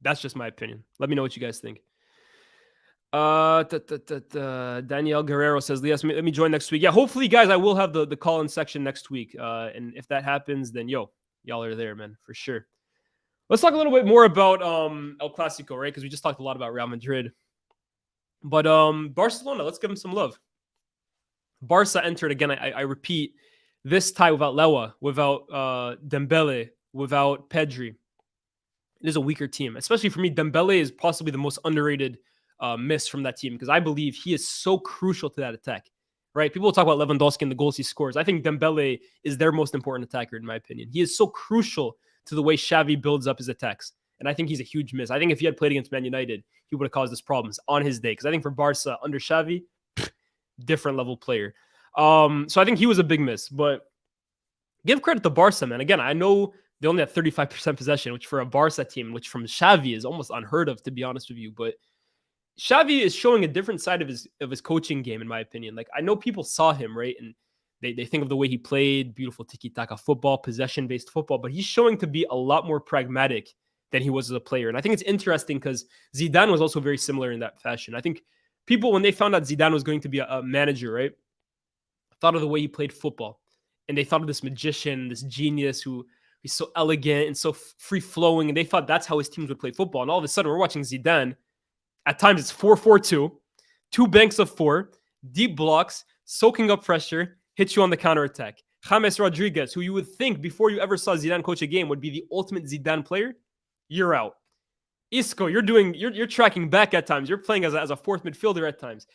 That's just my opinion. Let me know what you guys think. Danielle Guerrero says, Lyes, let me join next week. Yeah, hopefully, guys, I will have the call-in section next week. And if that happens, then, y'all are there, man, for sure. Let's talk a little bit more about El Clasico, right? Because we just talked a lot about Real Madrid. But Barcelona, let's give them some love. Barca entered, again, I repeat, this tie without Lewa, without Dembele, without Pedri. It is a weaker team. Especially for me, Dembele is possibly the most underrated miss from that team because I believe he is so crucial to that attack, right? People talk about Lewandowski and the goals he scores. I think Dembele is their most important attacker, in my opinion. He is so crucial to the way Xavi builds up his attacks. And I think he's a huge miss. I think if he had played against Man United, he would have caused us problems on his day. Because I think for Barca, under Xavi, different level player. So I think he was a big miss. But give credit to Barca, man. Again, I know they only have 35% possession, which for a Barca team, which from Xavi is almost unheard of, to be honest with you. But Xavi is showing a different side of his coaching game, in my opinion. Like, I know people saw him, right? And they think of the way he played, beautiful tiki-taka football, possession-based football, but he's showing to be a lot more pragmatic than he was as a player. And I think it's interesting because Zidane was also very similar in that fashion. I think people, when they found out Zidane was going to be a manager, right, thought of the way he played football. And they thought of this magician, this genius who he's so elegant and so free-flowing, and they thought that's how his teams would play football. And all of a sudden, we're watching Zidane. At times, it's 4-4-2, two banks of four, deep blocks, soaking up pressure, hits you on the counterattack. James Rodriguez, who you would think before you ever saw Zidane coach a game would be the ultimate Zidane player, you're out. Isco, you're tracking back at times. You're playing as a fourth midfielder at times.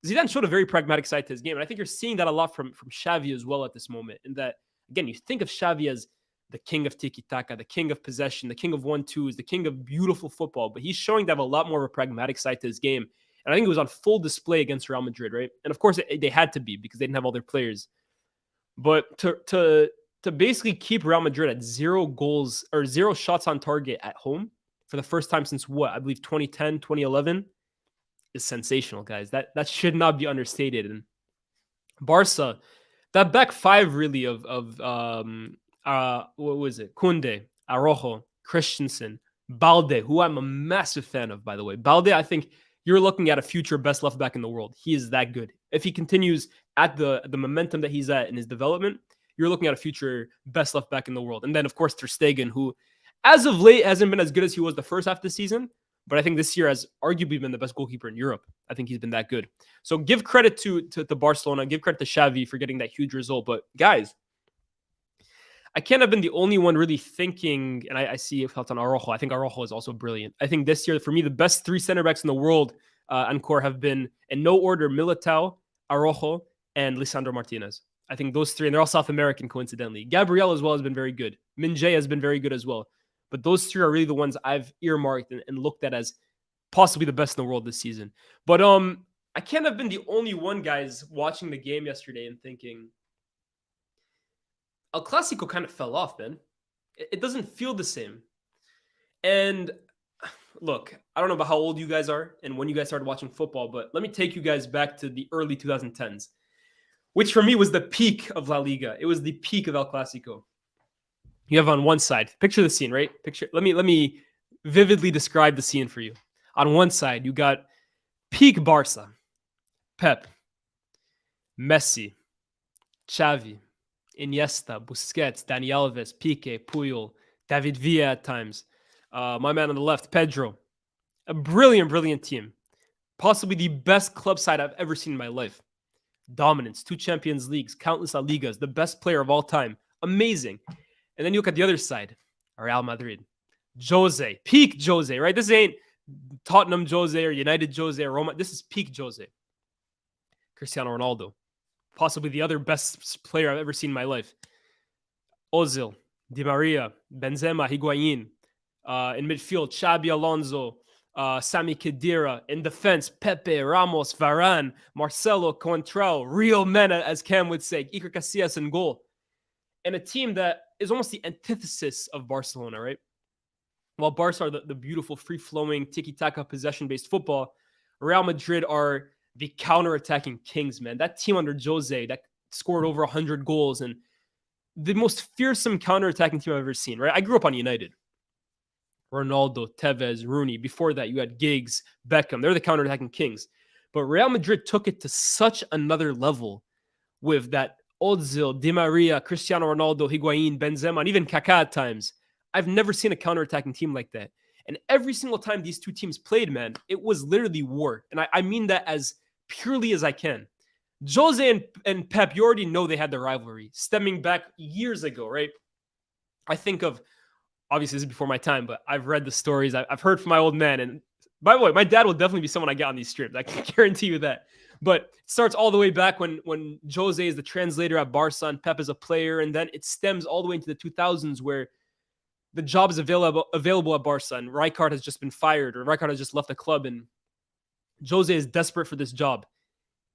Zidane showed a very pragmatic side to his game. And I think you're seeing that a lot from Xavi as well at this moment. In that, again, you think of Xavi as the king of tiki-taka, the king of possession, the king of 1-2s, the king of beautiful football. But he's showing to have a lot more of a pragmatic side to his game. And I think it was on full display against Real Madrid, right? And of course, they had to be because they didn't have all their players. But to basically keep Real Madrid at 0 goals or 0 shots on target at home for the first time since what? I believe 2010, 2011 is sensational, guys. That should not be understated. And Barca, that back five really of what was it? Koundé, Araujo, Christensen, Balde, who I'm a massive fan of, by the way. Balde, I think you're looking at a future best left back in the world. He is that good. If he continues at the momentum that he's at in his development, you're looking at a future best left back in the world. And then, of course, Ter Stegen, who as of late hasn't been as good as he was the first half of the season, but I think this year has arguably been the best goalkeeper in Europe. I think he's been that good. So give credit to Barcelona, give credit to Xavi for getting that huge result. But guys, I can't have been the only one really thinking, and I see felt on Araujo. I think Araujo is also brilliant. I think this year, for me, the best 3 center backs in the world, Encore, have been, in no order, Militao, Araujo, and Lisandro Martinez. I think those 3, and they're all South American, coincidentally. Gabriel as well has been very good. Minjay has been very good as well. But those 3 are really the ones I've earmarked and looked at as possibly the best in the world this season. But I can't have been the only one, guys, watching the game yesterday and thinking, El Clasico kind of fell off, man. It doesn't feel the same. And look, I don't know about how old you guys are and when you guys started watching football, but let me take you guys back to the early 2010s, which for me was the peak of La Liga. It was the peak of El Clasico. You have on one side, picture the scene, right? Let me vividly describe the scene for you. On one side, you got peak Barca, Pep, Messi, Xavi, Iniesta, Busquets, Dani Alves, Piqué, Puyol, David Villa at times. My man on the left, Pedro. A brilliant, brilliant team. Possibly the best club side I've ever seen in my life. Dominance, 2 Champions Leagues, countless La Ligas, the best player of all time. Amazing. And then you look at the other side, Real Madrid. Jose, peak Jose, right? This ain't Tottenham Jose or United Jose or Roma. This is peak Jose. Cristiano Ronaldo. Possibly the other best player I've ever seen in my life. Ozil, Di Maria, Benzema, Higuain. In midfield, Xabi Alonso, Sami Khedira. In defense, Pepe, Ramos, Varane, Marcelo, Coentrão, real men, as Cam would say, Iker Casillas in goal. And a team that is almost the antithesis of Barcelona, right? While Barca are the beautiful, free-flowing, tiki-taka, possession-based football, Real Madrid are the counter-attacking kings, man. That team under Jose that scored over 100 goals and the most fearsome counter-attacking team I've ever seen, right? I grew up on United. Ronaldo, Tevez, Rooney. Before that, you had Giggs, Beckham. They're the counter-attacking kings. But Real Madrid took it to such another level with that Ozil, Di Maria, Cristiano Ronaldo, Higuain, Benzema, and even Kaká at times. I've never seen a counter-attacking team like that. And every single time these 2 teams played, man, it was literally war. And I mean that as purely as I can. Jose and Pep, you already know they had the rivalry stemming back years ago, right? I think of, obviously this is before my time, but I've read the stories. I've heard from my old man. And by the way, my dad will definitely be someone I get on these streams. I can guarantee you that. But it starts all the way back when Jose is the translator at Barca and Pep is a player. And then it stems all the way into the 2000s where the job is available at Barca and Rijkaard has just been fired or Rijkaard has just left the club and Jose is desperate for this job.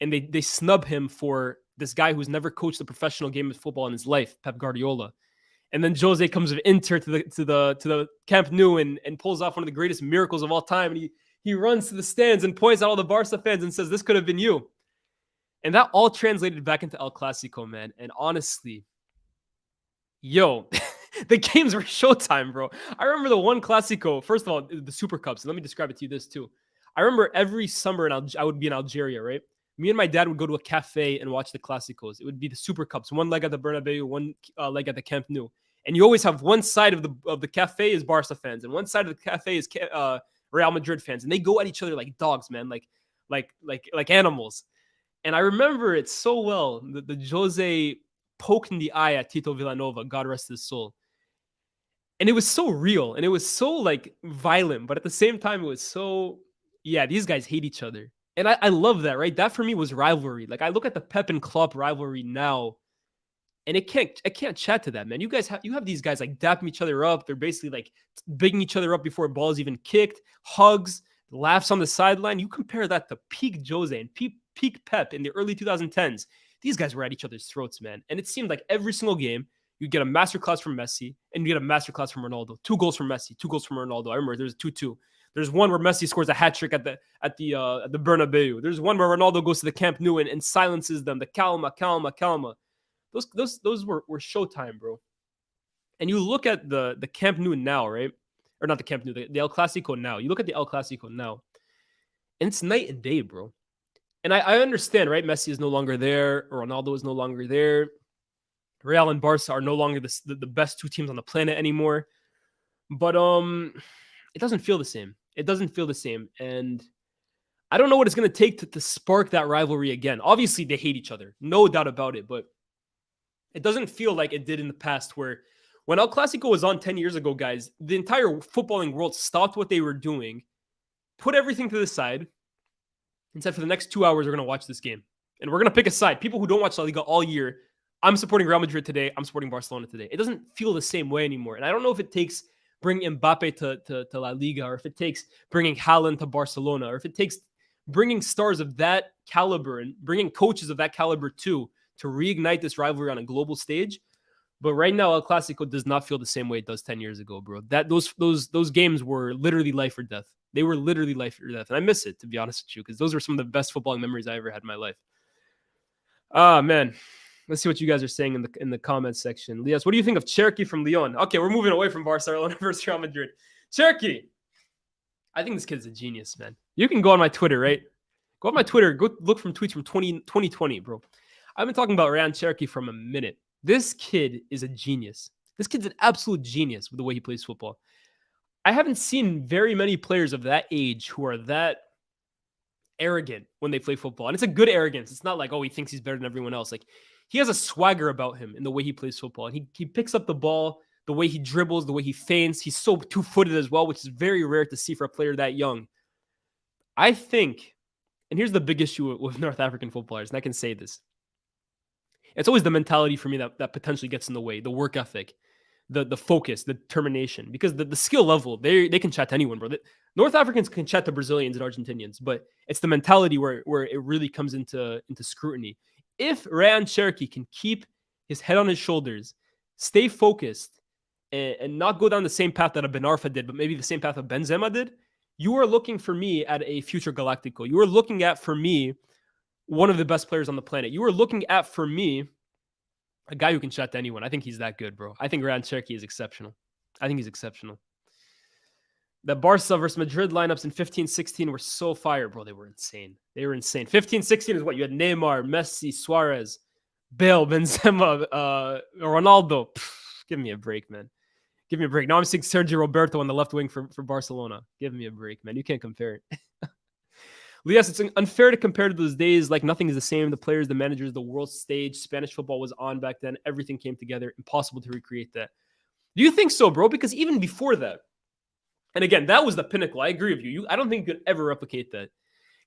And they snub him for this guy who's never coached a professional game of football in his life, Pep Guardiola. And then Jose comes with Inter to the Camp Nou and pulls off one of the greatest miracles of all time. And he runs to the stands and points at all the Barca fans and says, "This could have been you." And that all translated back into El Clasico, man. And honestly, the games were showtime, bro. I remember the one Clasico. First of all, the Super Cups. Let me describe it to you this too. I remember every summer I would be in Algeria, right? Me and my dad would go to a cafe and watch the Clásicos. It would be the Super Cups, one leg at the Bernabeu, one leg at the Camp Nou. And you always have one side of the cafe is Barca fans, and one side of the cafe is Real Madrid fans, and they go at each other like dogs, man, like animals. And I remember it so well. The Jose poked in the eye at Tito Villanova, God rest his soul. And it was so real, and it was so like violent, but at the same time, it was so, yeah, these guys hate each other. And I love that, right? That for me was rivalry. Like I look at the Pep and Klopp rivalry now, and I can't chat to that, man. You guys have these guys like dapping each other up. They're basically like bigging each other up before a ball is even kicked, hugs, laughs on the sideline. You compare that to peak Jose and peak Pep in the early 2010s. These guys were at each other's throats, man. And it seemed like every single game, you get a masterclass from Messi and you get a masterclass from Ronaldo. 2 goals from Messi, 2 goals from Ronaldo. I remember there's 2-2. There's one where Messi scores a hat trick at the Bernabeu. There's one where Ronaldo goes to the Camp Nou and silences them. The calma. Those were showtime, bro. And you look at the Camp Nou now, right? Or not the Camp Nou, the El Clasico now. You look at the El Clasico now, and it's night and day, bro. And I understand, right? Messi is no longer there. Ronaldo is no longer there. Real and Barca are no longer the best 2 teams on the planet anymore. But it doesn't feel the same. It doesn't feel the same. And I don't know what it's going to take to spark that rivalry again. Obviously, they hate each other. No doubt about it. But it doesn't feel like it did in the past where when El Clasico was on 10 years ago, guys, the entire footballing world stopped what they were doing, put everything to the side, and said for the next 2 hours, we're going to watch this game. And we're going to pick a side. People who don't watch La Liga all year, I'm supporting Real Madrid today. I'm supporting Barcelona today. It doesn't feel the same way anymore. And I don't know if it takes bringing Mbappe to La Liga, or if it takes bringing Haaland to Barcelona, or if it takes bringing stars of that caliber and bringing coaches of that caliber too to reignite this rivalry on a global stage. But right now, El Clasico does not feel the same way it does 10 years ago, bro. Those games were literally life or death. They were literally life or death. And I miss it, to be honest with you, because those were some of the best footballing memories I ever had in my life. Ah, man. Let's see what you guys are saying in the comments section. Lyes, what do you think of Cherky from Lyon? Okay, we're moving away from Barcelona versus Real Madrid. Cherky, I think this kid's a genius, man. You can go on my Twitter, right? Go on my Twitter. Go look from tweets from 2020, bro. I've been talking about Ryan Cherky from a minute. This kid is a genius. This kid's an absolute genius with the way he plays football. I haven't seen very many players of that age who are that arrogant when they play football. And it's a good arrogance. It's not like, oh, he thinks he's better than everyone else. Like, he has a swagger about him in the way he plays football. And he picks up the ball, the way he dribbles, the way he feints. He's so two-footed as well, which is very rare to see for a player that young. I think, and here's the big issue with North African footballers, and I can say this. It's always the mentality for me that potentially gets in the way, the work ethic, the focus, the determination. Because the skill level, they can chat to anyone, bro. North Africans can chat to Brazilians and Argentinians, but it's the mentality where it really comes into scrutiny. If Ryan Cherky can keep his head on his shoulders, stay focused, and not go down the same path that a Ben Arfa did, but maybe the same path that Benzema did, you are looking for me at a future Galactico. You are looking at, for me, one of the best players on the planet. You are looking at, for me, a guy who can chat to anyone. I think he's that good, bro. I think Ryan Cherky is exceptional. I think he's exceptional. The Barca versus Madrid lineups in 15-16 were so fire, bro. They were insane. 15-16 is what? You had Neymar, Messi, Suarez, Bale, Benzema, Ronaldo. Give me a break, man. Give me a break. Now I'm seeing Sergio Roberto on the left wing for Barcelona. Give me a break, man. You can't compare it. Yes, it's unfair to compare to those days. Like, nothing is the same. The players, the managers, the world stage. Spanish football was on back then. Everything came together. Impossible to recreate that. Do you think so, bro? Because even before that, and again, that was the pinnacle. I agree with you. I don't think you could ever replicate that.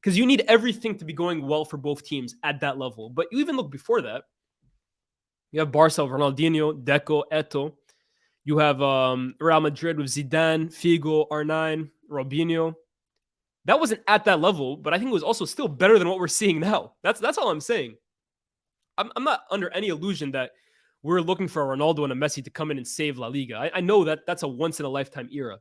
Because you need everything to be going well for both teams at that level. But you even look before that. You have Barca, Ronaldinho, Deco, Eto'o. You have Real Madrid with Zidane, Figo, R9, Robinho. That wasn't at that level, but I think it was also still better than what we're seeing now. That's all I'm saying. I'm not under any illusion that we're looking for a Ronaldo and a Messi to come in and save La Liga. I know that that's a once-in-a-lifetime era.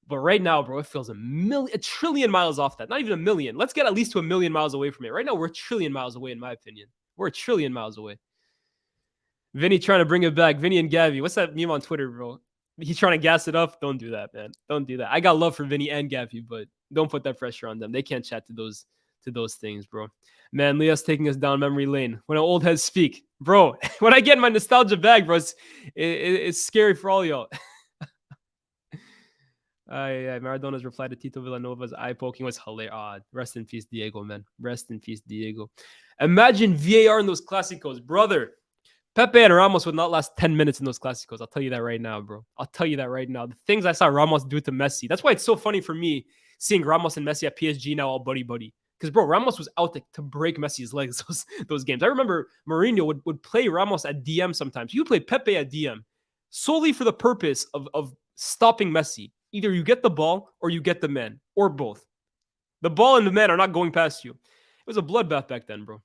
But right now, bro, it feels a trillion miles off that. Not even a million. Let's get at least to a million miles away from it. Right now, we're a trillion miles away, in my opinion. We're a trillion miles away. Vinny trying to bring it back. Vinny and Gavi. What's that meme on Twitter, bro? He's trying to gas it up. Don't do that, man. Don't do that. I got love for Vinny and Gavi, but don't put that pressure on them. They can't chat to those things, bro. Man, Leah's taking us down memory lane. When old heads speak. Bro, when I get in my nostalgia bag, bro, it's scary for all y'all. Maradona's reply to Tito Villanova's eye-poking was hilarious. Rest in peace, Diego, man. Rest in peace, Diego. Imagine VAR in those Clásicos, brother. Pepe and Ramos would not last 10 minutes in those Clásicos. I'll tell you that right now, bro. I'll tell you that right now. The things I saw Ramos do to Messi. That's why it's so funny for me seeing Ramos and Messi at PSG now all buddy-buddy. Because, bro, Ramos was out to break Messi's legs those games. I remember Mourinho would play Ramos at DM sometimes. You play Pepe at DM solely for the purpose of stopping Messi. Either you get the ball or you get the man, or both. The ball and the man are not going past you. It was a bloodbath back then, bro.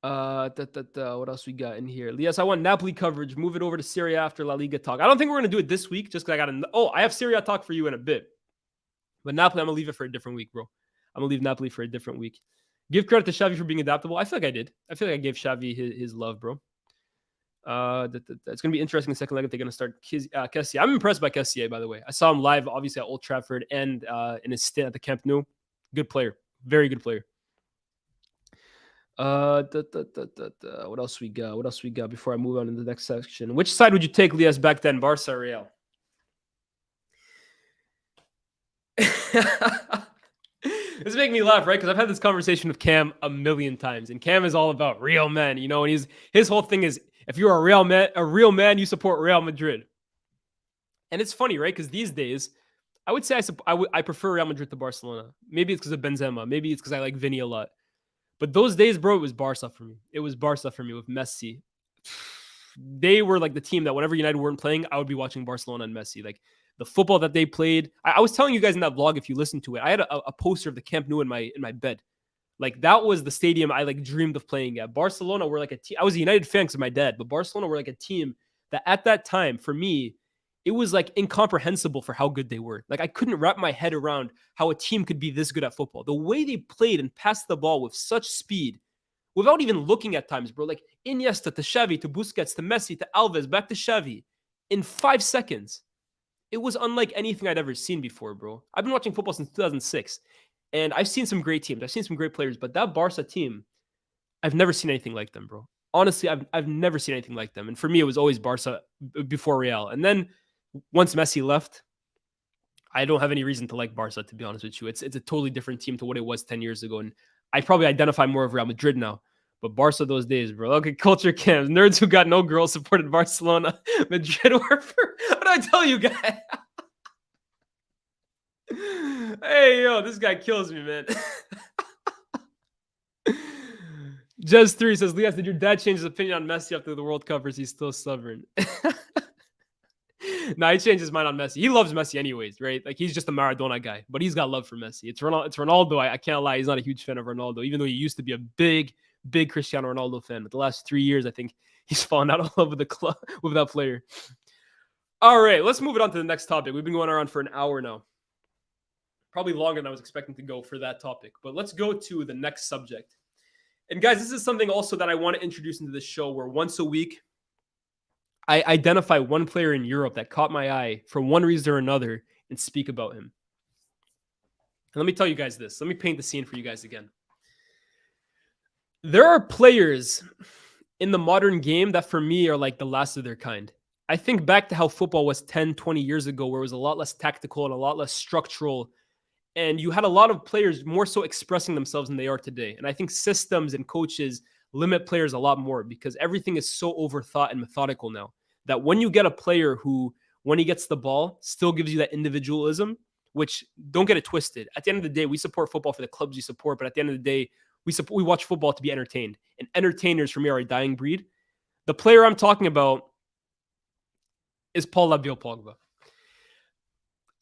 What else we got in here? Yes, I want Napoli coverage. Move it over to Serie A after La Liga talk. I don't think we're going to do it this week just because I have Serie A talk for you in a bit. But Napoli, I'm going to leave it for a different week, bro. I'm going to leave Napoli for a different week. Give credit to Xavi for being adaptable. I feel like I did. I feel like I gave Xavi his love, bro. It's going to be interesting in the second leg if they're going to start Kessie. I'm impressed by Kessie, by the way. I saw him live, obviously, at Old Trafford and in his stint at the Camp Nou. Good player. Very good player. What else we got? What else we got before I move on to the next section? Which side would you take, Lyes, back then? Barca or Real? This makes me laugh, right? Because I've had this conversation with Cam a million times, and Cam is all about real men, you know. And his whole thing is, if you're a real man, you support Real Madrid. And it's funny, right? Because these days, I would say I prefer Real Madrid to Barcelona. Maybe it's because of Benzema. Maybe it's because I like Vinny a lot. But those days, bro, it was Barca for me. It was Barca for me with Messi. They were like the team that whenever United weren't playing, I would be watching Barcelona and Messi. Like the football that they played. I was telling you guys in that vlog, if you listened to it, I had a poster of the Camp Nou in my bed. Like that was the stadium I like dreamed of playing at. Barcelona were like a team. I was a United fan because of my dad, but Barcelona were like a team that at that time, for me, it was like incomprehensible for how good they were. Like I couldn't wrap my head around how a team could be this good at football. The way they played and passed the ball with such speed, without even looking at times, bro. Like Iniesta to Xavi to Busquets to Messi to Alves back to Xavi in 5 seconds. It was unlike anything I'd ever seen before, bro. I've been watching football since 2006, and I've seen some great teams. I've seen some great players, but that Barca team, I've never seen anything like them, bro. Honestly, I've never seen anything like them. And for me, it was always Barca before Real. And then once Messi left, I don't have any reason to like Barca, to be honest with you. It's a totally different team to what it was 10 years ago. And I probably identify more of Real Madrid now. But Barca those days, bro. Okay, culture camps. Nerds who got no girls supported Barcelona. Madrid were for... What do I tell you, guys? Hey, yo, this guy kills me, man. Jez3 says, Lyes, did your dad change his opinion on Messi after the World Cup, or is he still stubborn? No, he changed his mind on Messi. He loves Messi anyways, right? Like, he's just a Maradona guy, but he's got love for Messi. It's Ronaldo. I can't lie. He's not a huge fan of Ronaldo, even though he used to be a big Cristiano Ronaldo fan. But the last 3 years, I think he's fallen out of love with the club, with that player. All right, let's move it on to the next topic. We've been going around for an hour now. Probably longer than I was expecting to go for that topic. But let's go to the next subject. And guys, this is something also that I want to introduce into this show, where once a week, I identify one player in Europe that caught my eye for one reason or another and speak about him. And let me tell you guys this. Let me paint the scene for you guys again. There are players in the modern game that for me are like the last of their kind. I think back to how football was 10, 20 years ago, where it was a lot less tactical and a lot less structural. And you had a lot of players more so expressing themselves than they are today. And I think systems and coaches limit players a lot more because everything is so overthought and methodical now that when you get a player who, when he gets the ball, still gives you that individualism, which, don't get it twisted. At the end of the day, we support football for the clubs we support, but at the end of the day, we watch football to be entertained. And entertainers, for me, are a dying breed. The player I'm talking about is Paul Pogba.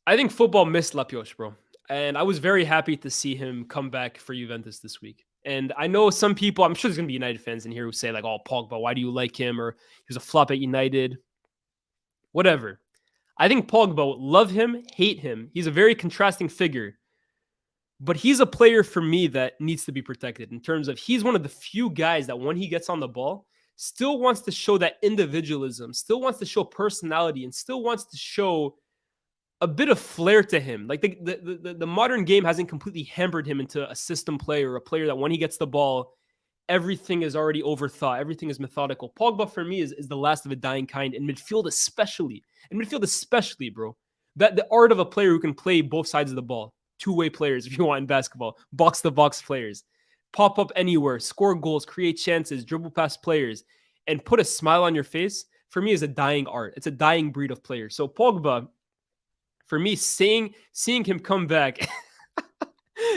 I think football missed La Pioche, bro. And I was very happy to see him come back for Juventus this week. And I know some people, I'm sure there's going to be United fans in here who say like, oh, Pogba, why do you like him? Or he was a flop at United. Whatever. I think Pogba, love him, hate him. He's a very contrasting figure. But he's a player for me that needs to be protected in terms of he's one of the few guys that when he gets on the ball, still wants to show that individualism, still wants to show personality, and still wants to show a bit of flair to him. Like the modern game hasn't completely hampered him into a system player, a player that when he gets the ball, everything is already overthought. Everything is methodical. Pogba for me is the last of a dying kind in midfield, especially. In midfield, especially, bro. That the art of a player who can play both sides of the ball. Two-way players, if you want, in basketball. Box-to-box players. Pop up anywhere, score goals, create chances, dribble past players, and put a smile on your face, for me, is a dying art. It's a dying breed of players. So Pogba, for me, seeing him come back,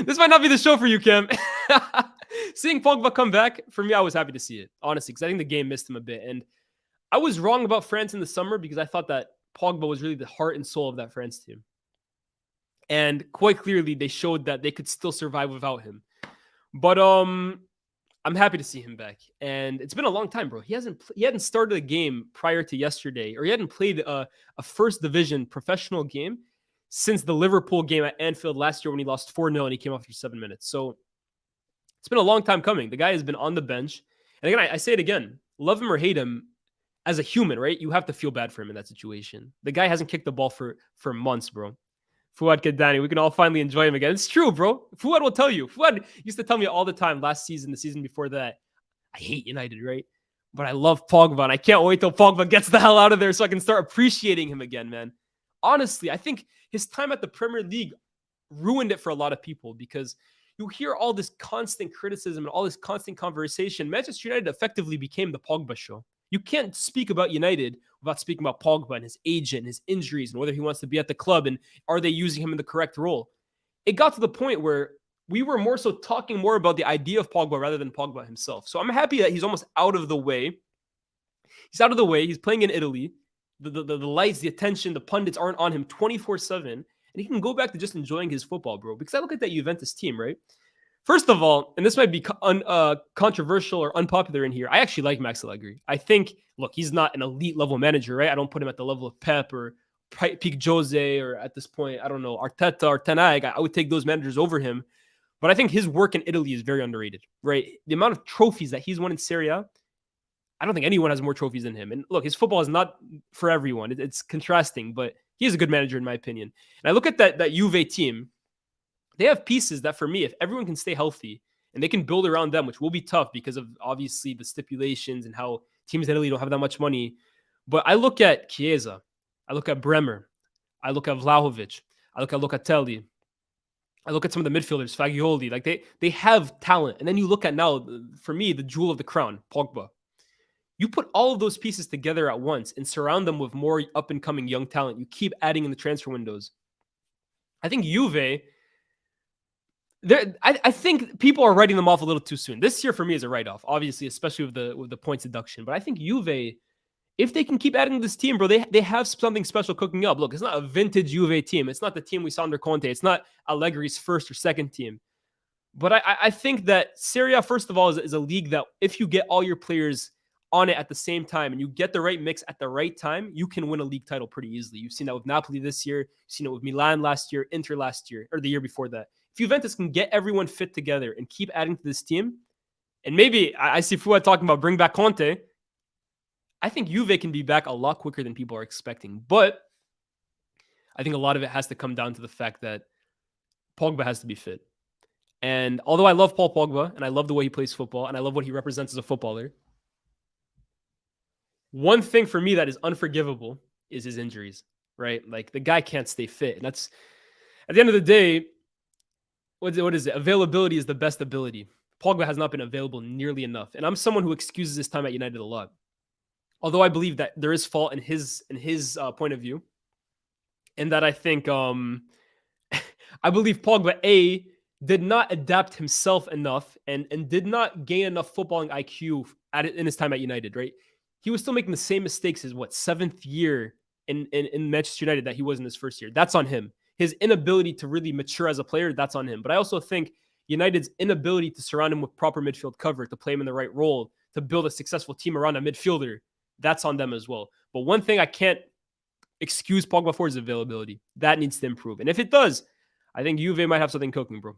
This might not be the show for you, Cam. Seeing Pogba come back, for me, I was happy to see it, honestly, because I think the game missed him a bit. And I was wrong about France in the summer because I thought that Pogba was really the heart and soul of that France team. And quite clearly, they showed that they could still survive without him. But I'm happy to see him back. And it's been a long time, bro. He hadn't started a game prior to yesterday, or he hadn't played a first division professional game since the Liverpool game at Anfield last year when he lost 4-0 and he came off after 7 minutes. So it's been a long time coming. The guy has been on the bench. And again, I say it again, love him or hate him, as a human, right? You have to feel bad for him in that situation. The guy hasn't kicked the ball for months, bro. Fuad Kedani, we can all finally enjoy him again. It's true, bro. Fuad will tell you. Fuad used to tell me all the time last season, the season before that, I hate United, right? But I love Pogba, and I can't wait till Pogba gets the hell out of there so I can start appreciating him again, man. Honestly, I think his time at the Premier League ruined it for a lot of people because you hear all this constant criticism and all this constant conversation. Manchester United effectively became the Pogba show. You can't speak about United without speaking about Pogba and his agent and his injuries and whether he wants to be at the club and are they using him in the correct role. It got to the point where we were more so talking more about the idea of Pogba rather than Pogba himself. So I'm happy that he's almost out of the way. He's out of the way. He's playing in Italy. The lights, the attention, the pundits aren't on him 24/7. And he can go back to just enjoying his football, bro. Because I look at that Juventus team, right? First of all, and this might be controversial or unpopular in here, I actually like Max Allegri. I think, look, he's not an elite level manager, right? I don't put him at the level of Pep or peak Jose or at this point, I don't know, Arteta or Ten Hag. I would take those managers over him. But I think his work in Italy is very underrated, right? The amount of trophies that he's won in Serie A, I don't think anyone has more trophies than him. And look, his football is not for everyone. It's contrasting, but he is a good manager in my opinion. And I look at that Juve team. They have pieces that, for me, if everyone can stay healthy and they can build around them, which will be tough because of obviously the stipulations and how teams in Italy don't have that much money. But I look at Chiesa, I look at Bremer, I look at Vlahovic, I look at Locatelli, I look at some of the midfielders, Fagioli. Like they have talent. And then you look at now, for me, the jewel of the crown, Pogba. You put all of those pieces together at once and surround them with more up-and-coming young talent. You keep adding in the transfer windows. I think Juve... I think people are writing them off a little too soon. This year for me is a write-off, obviously, especially with the points deduction. But I think Juve, if they can keep adding to this team, bro, they have something special cooking up. Look, it's not a vintage Juve team. It's not the team we saw under Conte. It's not Allegri's first or second team. But I think that Serie A, first of all, is a league that if you get all your players on it at the same time and you get the right mix at the right time, you can win a league title pretty easily. You've seen that with Napoli this year. You've seen it with Milan last year, Inter last year, or the year before that. If Juventus can get everyone fit together and keep adding to this team, and maybe I see Fuad talking about bring back Conte, I think Juve can be back a lot quicker than people are expecting. But I think a lot of it has to come down to the fact that Pogba has to be fit. And although I love Paul Pogba and I love the way he plays football and I love what he represents as a footballer, one thing for me that is unforgivable is his injuries, right? Like the guy can't stay fit. And that's, at the end of the day, what is it? Availability is the best ability. Pogba has not been available nearly enough. And I'm someone who excuses his time at United a lot. Although I believe that there is fault in his point of view. And that I think, I believe Pogba, did not adapt himself enough and did not gain enough footballing IQ in his time at United, right? He was still making the same mistakes his, seventh year in Manchester United that he was in his first year. That's on him. His inability to really mature as a player, that's on him. But I also think United's inability to surround him with proper midfield cover, to play him in the right role, to build a successful team around a midfielder, that's on them as well. But one thing I can't excuse Pogba for is availability. That needs to improve. And if it does, I think Juve might have something cooking, bro.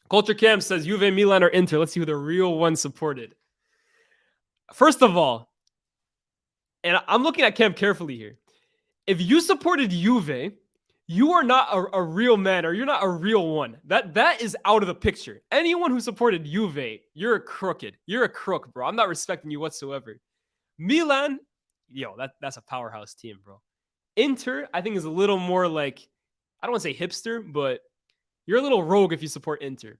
Culture Cam says Juve, Milan, or Inter. Let's see who the real one supported. First of all, and I'm looking at Cam carefully here. If you supported Juve, you are not a real man, or you're not a real one. That is out of the picture. Anyone who supported Juve, you're a crooked. You're a crook, bro. I'm not respecting you whatsoever. Milan, that's a powerhouse team, bro. Inter, I think, is a little more like, I don't want to say hipster, but you're a little rogue if you support Inter.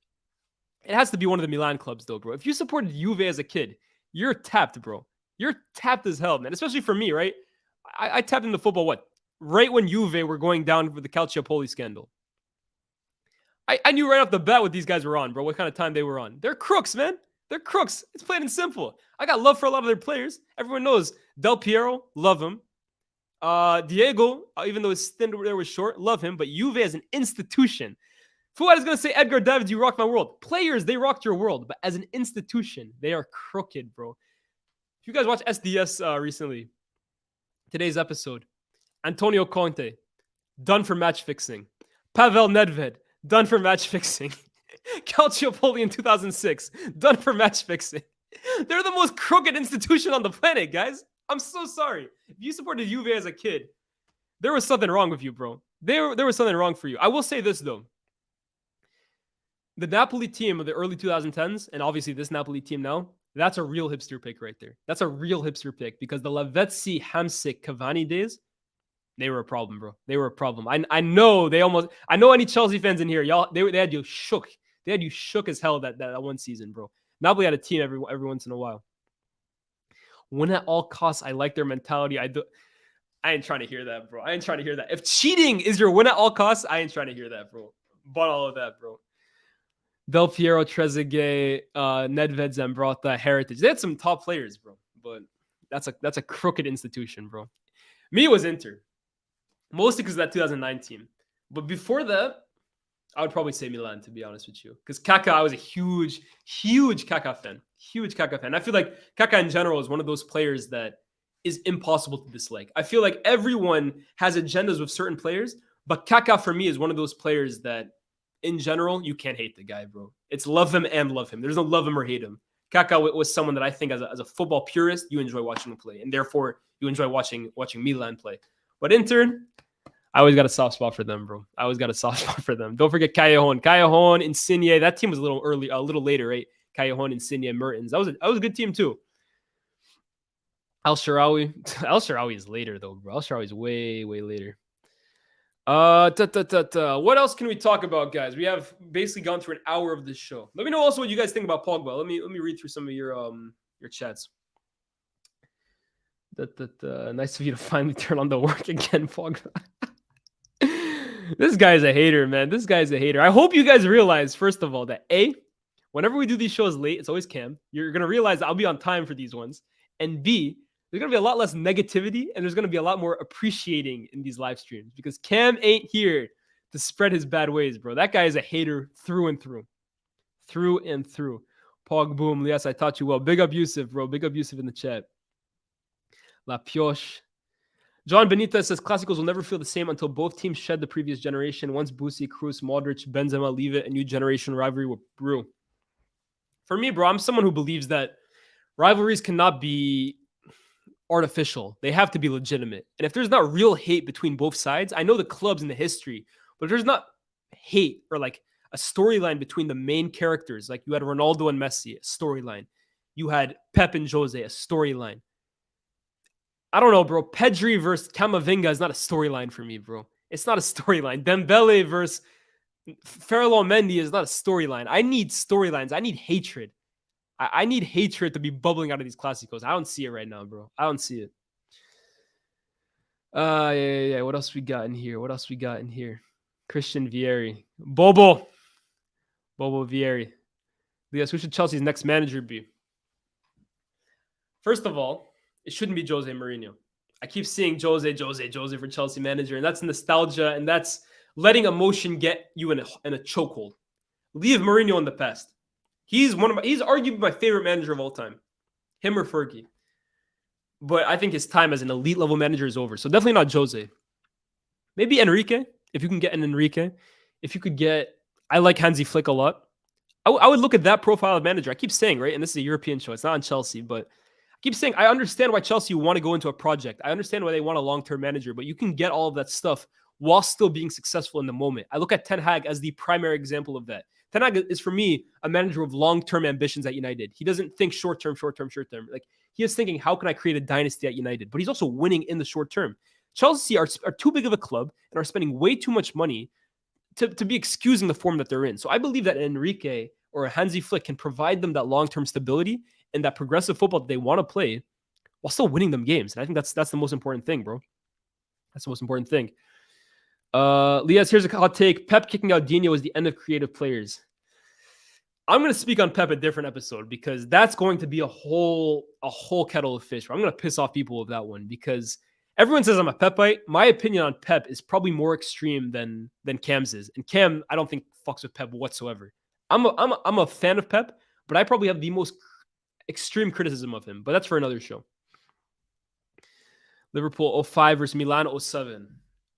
It has to be one of the Milan clubs, though, bro. If you supported Juve as a kid, you're tapped, bro. You're tapped as hell, man. Especially for me, right? I tapped into football, right when Juve were going down for the Calciopoli scandal. I knew right off the bat what these guys were on, bro. What kind of time they were on. They're crooks, man. They're crooks. It's plain and simple. I got love for a lot of their players. Everyone knows Del Piero, love him. Diego, even though his stint there was short, love him. But Juve as an institution. Fuad is going to say, Edgar Davids, you rocked my world. Players, they rocked your world. But as an institution, they are crooked, bro. If you guys watch SDS recently, today's episode, Antonio Conte, done for match fixing. Pavel Nedved, done for match fixing. Calciopoli in 2006, done for match fixing. They're the most crooked institution on the planet, guys. I'm so sorry. If you supported Juve as a kid, there was something wrong with you, bro. There was something wrong for you. I will say this, though. The Napoli team of the early 2010s, and obviously this Napoli team now, that's a real hipster pick right there. That's a real hipster pick because the Lavezzi, Hamsik, Cavani days, they were a problem, bro. They were a problem. I know I know any Chelsea fans in here, y'all, they had you shook. They had you shook as hell that one season, bro. Napoli had a team every once in a while. Win at all costs. I like their mentality. I ain't trying to hear that, bro. I ain't trying to hear that. If cheating is your win at all costs, I ain't trying to hear that, bro. But all of that, bro. Del Piero, Trezeguet, Nedved, Zambrotta, Heritage. They had some top players, bro. But that's a crooked institution, bro. Me, it was Inter. Mostly because of that 2009 team. But before that, I would probably say Milan, to be honest with you. Because Kaká, I was a huge Kaká fan. Huge Kaká fan. I feel like Kaká in general is one of those players that is impossible to dislike. I feel like everyone has agendas with certain players, but Kaká for me is one of those players that, in general, you can't hate the guy, bro. It's love him and love him. There's no love him or hate him. Kaká was someone that I think as a football purist, you enjoy watching him play. And therefore, you enjoy watching Milan play. But Inter, I always got a soft spot for them, bro. I always got a soft spot for them. Don't forget Callejon, Insigne. That team was a little later, right? Callejon, Insigne, Mertens. That was a good team too. El Shaarawy is later though, bro. El Shaarawy is way later. What else can we talk about, guys? We have basically gone through an hour of this show. Let me know also what you guys think about Pogba. Let me read through some of your chats. Nice of you to finally turn on the work again, Pogba. This guy's a hater, man. This guy's a hater. I hope you guys realize, first of all, that A, whenever we do these shows late, it's always Cam. You're going to realize that I'll be on time for these ones. And B, there's going to be a lot less negativity and there's going to be a lot more appreciating in these live streams because Cam ain't here to spread his bad ways, bro. That guy is a hater through and through. Through and through. Pog, boom. Yes, I taught you well. Big up Yusuf, bro. Big up Yusuf in the chat. La Pioche. John Benitez says Clásicos will never feel the same until both teams shed the previous generation. Once Busi, Kroos, Modric, Benzema leave it, a new generation rivalry will brew. For me, bro, I'm someone who believes that rivalries cannot be artificial. They have to be legitimate. And if there's not real hate between both sides, I know the clubs and the history, but if there's not hate or like a storyline between the main characters, like you had Ronaldo and Messi, a storyline. You had Pep and Jose, a storyline. I don't know, bro. Pedri versus Camavinga is not a storyline for me, bro. It's not a storyline. Dembele versus Ferland Mendy is not a storyline. I need storylines. I need hatred. I need hatred to be bubbling out of these Clásicos. I don't see it right now, bro. I don't see it. Yeah. What else we got in here? Christian Vieri. Bobo Vieri. Yes, who should Chelsea's next manager be? First of all, it shouldn't be Jose Mourinho. I keep seeing Jose for Chelsea manager, and that's nostalgia, and that's letting emotion get you in a chokehold. Leave Mourinho in the past. He's arguably my favorite manager of all time. Him or Fergie. But I think his time as an elite level manager is over. So definitely not Jose. Maybe Enrique, if you can get an Enrique. If you could get, I like Hansi Flick a lot. I would look at that profile of manager. I keep saying, right, and this is a European show. It's not on Chelsea, but I keep saying I understand why Chelsea want to go into a project. I understand why they want a long-term manager, but you can get all of that stuff while still being successful in the moment. I look at Ten Hag as the primary example of that. Ten Hag is, for me, a manager of long-term ambitions at United. He doesn't think short-term. Like, he is thinking, how can I create a dynasty at United? But he's also winning in the short term. Chelsea are too big of a club and are spending way too much money to be excusing the form that they're in. So I believe that Enrique or a Hansi Flick can provide them that long-term stability and that progressive football that they want to play while still winning them games. And I think that's the most important thing, bro. That's the most important thing. Lyes, here's a hot take. Pep kicking out Dino is the end of creative players. I'm going to speak on Pep a different episode because that's going to be a whole kettle of fish. I'm going to piss off people with that one because everyone says I'm a Pepite. My opinion on Pep is probably more extreme than Cam's is. And Cam, I don't think fucks with Pep whatsoever. I'm a fan of Pep, but I probably have the most extreme criticism of him. But that's for another show. Liverpool 05 versus Milan 07.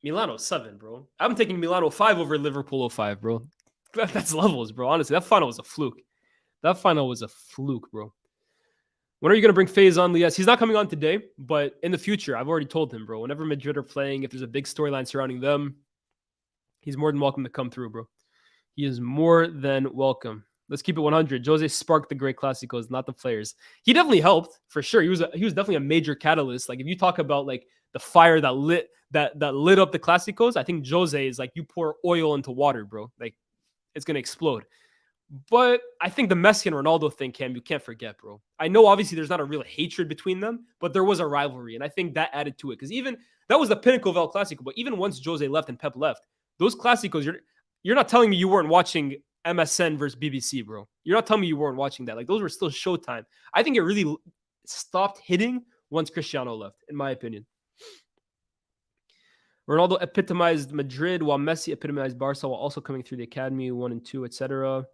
Milan 07, bro. I'm taking Milan 05 over Liverpool 05, bro. That's levels, bro. Honestly, that final was a fluke. Bro. When are you going to bring FaZe on, Lyes? He's not coming on today, but in the future, I've already told him, bro. Whenever Madrid are playing, if there's a big storyline surrounding them, he's more than welcome to come through, bro. He is more than welcome. Let's keep it 100. Jose sparked the great Clásicos, not the players. He definitely helped, for sure. He was definitely a major catalyst. Like, if you talk about, like, the fire that lit up the Clásicos, I think Jose is like you pour oil into water, bro. Like, it's going to explode. But I think the Messi and Ronaldo thing, Cam, you can't forget, bro. I know obviously there's not a real hatred between them, but there was a rivalry. And I think that added to it. Because even that was the pinnacle of El Clásico. But even once Jose left and Pep left, those Clásicos, you're not telling me you weren't watching MSN versus BBC, bro. You're not telling me you weren't watching that. Like, those were still Showtime. I think it really stopped hitting once Cristiano left, in my opinion. Ronaldo epitomized Madrid while Messi epitomized Barca while also coming through the academy 1 and 2, etc.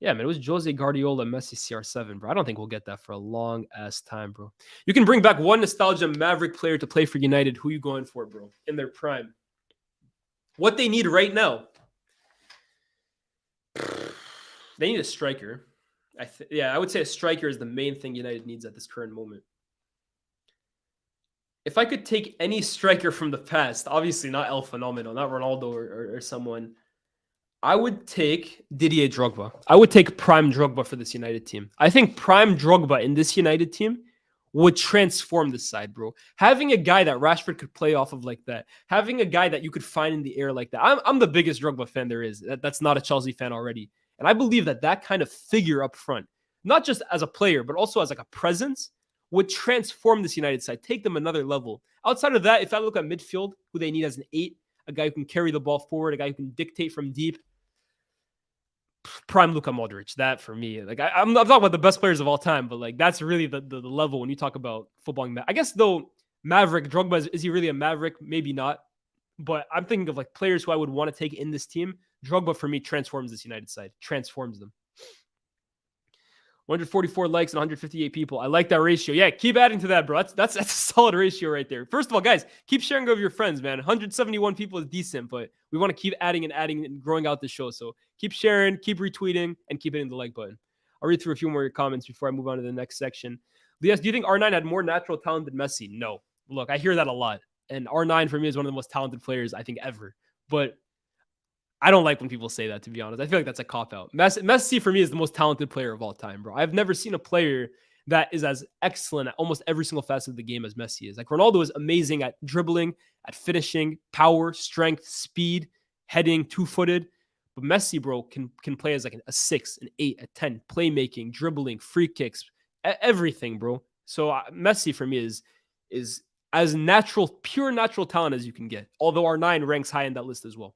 Yeah, man, it was Jose Guardiola, Messi, CR7, bro. I don't think we'll get that for a long ass time, bro. You can bring back one nostalgia Maverick player to play for United. Who you going for, bro? In their prime. What they need right now. They need a striker. I would say a striker is the main thing United needs at this current moment. If I could take any striker from the past, obviously not El Fenomeno, not Ronaldo or someone, I would take Didier Drogba. I would take prime Drogba for this United team. I think prime Drogba in this United team would transform this side, bro. Having a guy that Rashford could play off of like that, having a guy that you could find in the air like that. I'm the biggest Drogba fan there is. That's not a Chelsea fan already. And I believe that kind of figure up front, not just as a player, but also as like a presence, would transform this United side, take them another level. Outside of that, if I look at midfield, who they need as an 8, a guy who can carry the ball forward, a guy who can dictate from deep, prime Luka Modric. That for me, like I'm talking about the best players of all time, but like that's really the level when you talk about footballing. I guess though, Maverick Drogba is he really a Maverick? Maybe not, but I'm thinking of like players who I would want to take in this team. Drogba for me transforms this United side, transforms them. 144 likes and 158 people. I like that ratio. Yeah, keep adding to that, bro. That's a solid ratio right there. First of all, guys, keep sharing with your friends, man. 171 people is decent, but we want to keep adding and growing out the show. So keep sharing, keep retweeting, and keep hitting the like button. I'll read through a few more comments before I move on to the next section. Lyes, do you think R9 had more natural talent than Messi? No. Look, I hear that a lot. And R9 for me is one of the most talented players I think ever. But I don't like when people say that, to be honest. I feel like that's a cop-out. Messi, for me, is the most talented player of all time, bro. I've never seen a player that is as excellent at almost every single facet of the game as Messi is. Like, Ronaldo is amazing at dribbling, at finishing, power, strength, speed, heading, two-footed. But Messi, bro, can play as like a 6, an 8, a 10, playmaking, dribbling, free kicks, everything, bro. So Messi, for me, is as pure natural talent as you can get. Although R9 ranks high in that list as well.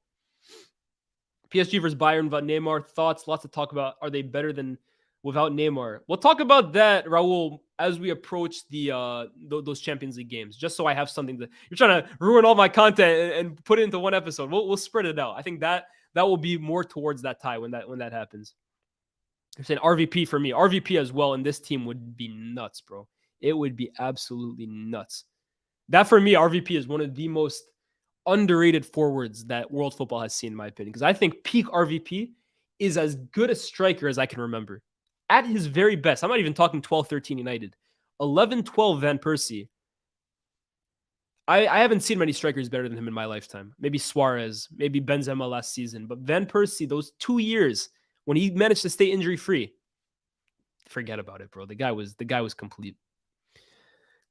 PSG versus Bayern without Neymar. Thoughts? Lots to talk about. Are they better than without Neymar? We'll talk about that, Rahul, as we approach the those Champions League games. Just so I have something to. You're trying to ruin all my content and put it into one episode. We'll spread it out. I think that will be more towards that tie when that happens. I'm saying RVP for me. RVP as well in this team would be nuts, bro. It would be absolutely nuts. That for me, RVP is one of the most underrated forwards that world football has seen, in my opinion, because I think peak RVP is as good a striker as I can remember. At his very best, I'm not even talking 12-13 United, 11-12 Van Persie. I haven't seen many strikers better than him in my lifetime. Maybe Suarez, maybe Benzema last season, but Van Persie, those 2 years when he managed to stay injury free, forget about it, bro. The guy was complete.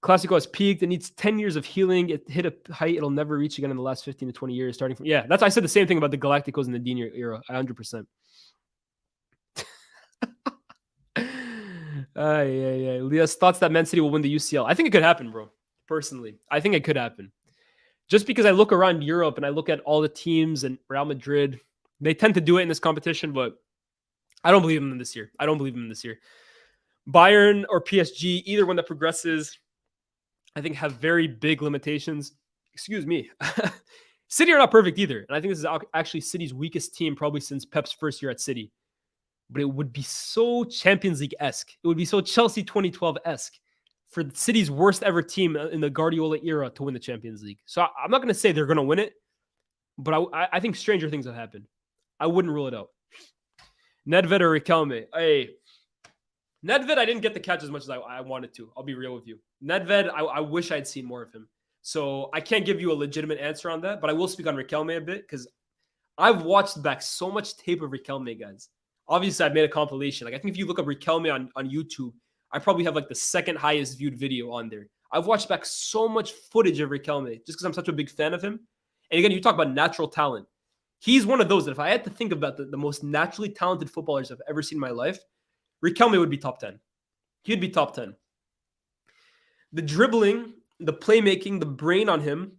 Clasico has peaked. It needs 10 years of healing. It hit a height it'll never reach again in the last 15 to 20 years, starting from... Yeah, I said the same thing about the Galacticos in the Dean era, 100%. Lyes, thoughts that Man City will win the UCL? I think it could happen, bro. Personally, I think it could happen. just because I look around Europe and I look at all the teams and Real Madrid, they tend to do it in this competition, but I don't believe them this year. I don't believe them this year. Bayern or PSG, either one that progresses, I think have very big limitations. Excuse me. City are not perfect either. And I think this is actually City's weakest team probably since Pep's first year at City. But it would be so Champions League-esque. It would be so Chelsea 2012-esque for City's worst ever team in the Guardiola era to win the Champions League. So I'm not going to say they're going to win it, but I think stranger things have happened. I wouldn't rule it out. Nedved or Riquelme? Hey, Nedved, I didn't get to catch as much as I wanted to. I'll be real with you. Nedved, I wish I'd seen more of him. So I can't give you a legitimate answer on that, but I will speak on Riquelme a bit because I've watched back so much tape of Riquelme, guys. Obviously, I've made a compilation. Like I think if you look up Riquelme on YouTube, I probably have like the second highest viewed video on there. I've watched back so much footage of Riquelme just because I'm such a big fan of him. And again, you talk about natural talent. He's one of those that if I had to think about the most naturally talented footballers I've ever seen in my life, Riquelme would be top 10. He'd be top 10. The dribbling, the playmaking, the brain on him.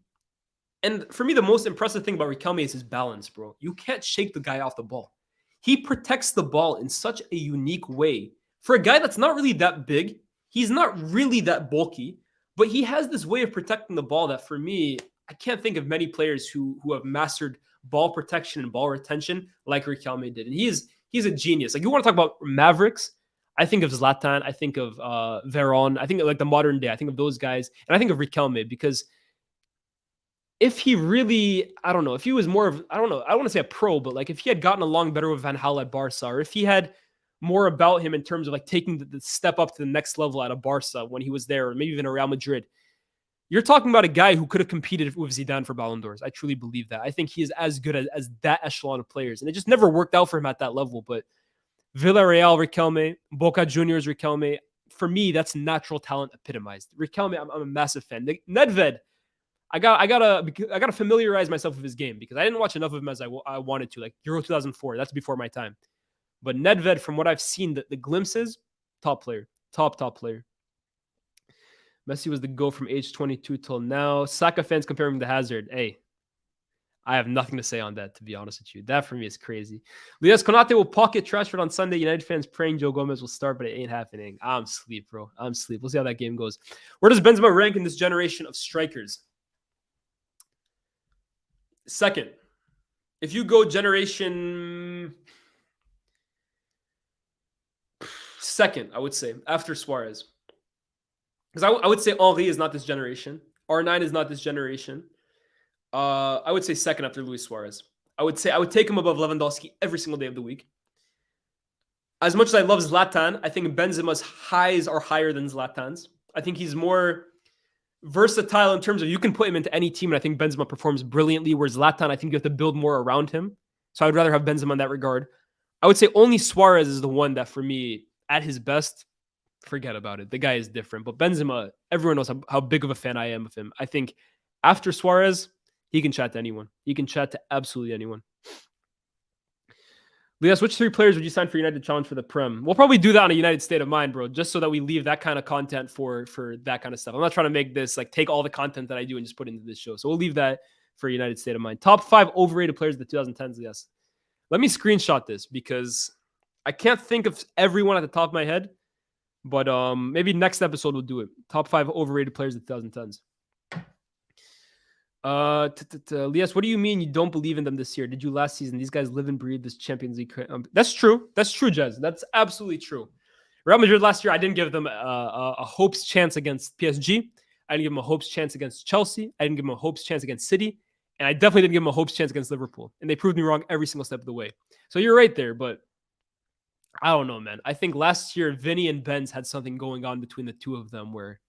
And for me, the most impressive thing about Riquelme is his balance, bro. You can't shake the guy off the ball. He protects the ball in such a unique way. For a guy that's not really that big, he's not really that bulky, but he has this way of protecting the ball that for me, I can't think of many players who have mastered ball protection and ball retention like Riquelme did. And he's a genius. Like you want to talk about Mavericks, I think of Zlatan, I think of Veron, I think of like the modern day, I think of those guys, and I think of Riquelme because if he really, I don't know, if he was more of, I don't know, I don't want to say a pro, but like if he had gotten along better with Van Gaal at Barca, or if he had more about him in terms of like taking the step up to the next level at a Barca when he was there, or maybe even a Real Madrid, you're talking about a guy who could have competed with Zidane for Ballon d'Ors. I truly believe that. I think he is as good as that echelon of players. And it just never worked out for him at that level. But Villarreal, Riquelme, Boca Juniors, Riquelme, for me, that's natural talent epitomized. Riquelme, I'm a massive fan. Nedved, I gotta familiarize myself with his game because I didn't watch enough of him as I wanted to. Like Euro 2004, that's before my time. But Nedved, from what I've seen, the glimpses, top player, top player. Messi was the GOAT from age 22 till now. Saka fans comparing him to Hazard. Hey, I have nothing to say on that, to be honest with you. That for me is crazy. Lyes Konate will pocket Rashford on Sunday. United fans praying Joe Gomez will start, but it ain't happening. I'm asleep, bro. I'm asleep. We'll see how that game goes. Where does Benzema rank in this generation of strikers? Second. If you go generation second, I would say, after Suarez. Because I would say Henry is not this generation. R9 is not this generation. I would say second after Luis Suarez. I would take him above Lewandowski every single day of the week. As much as I love Zlatan, I think Benzema's highs are higher than Zlatan's. I think he's more versatile in terms of you can put him into any team, and I think Benzema performs brilliantly, whereas Zlatan, I think you have to build more around him. So I would rather have Benzema in that regard. I would say only Suarez is the one that, for me, at his best, forget about it. The guy is different. But Benzema, everyone knows how big of a fan I am of him. I think after Suarez, he can chat to anyone. He can chat to absolutely anyone. Lyes, which three players would you sign for United Challenge for the Prem? We'll probably do that on a United State of Mind, bro, just so that we leave that kind of content for that kind of stuff. I'm not trying to make this, like, take all the content that I do and just put it into this show. So we'll leave that for United State of Mind. Top 5 overrated players of the 2010s, yes. Let me screenshot this because I can't think of everyone at the top of my head, but maybe next episode we'll do it. Top 5 overrated players of the 2010s. Lyes, what do you mean you don't believe in them this year? Did you last season? These guys live and breathe this Champions League. That's true, Jez. That's absolutely true. Real Madrid last year, I didn't give them a hope's chance against PSG. I didn't give them a hope's chance against Chelsea. I didn't give them a hope's chance against City. And I definitely didn't give them a hope's chance against Liverpool. And they proved me wrong every single step of the way. So you're right there, but I don't know, man. I think last year, Vinny and Benz had something going on between the two of them where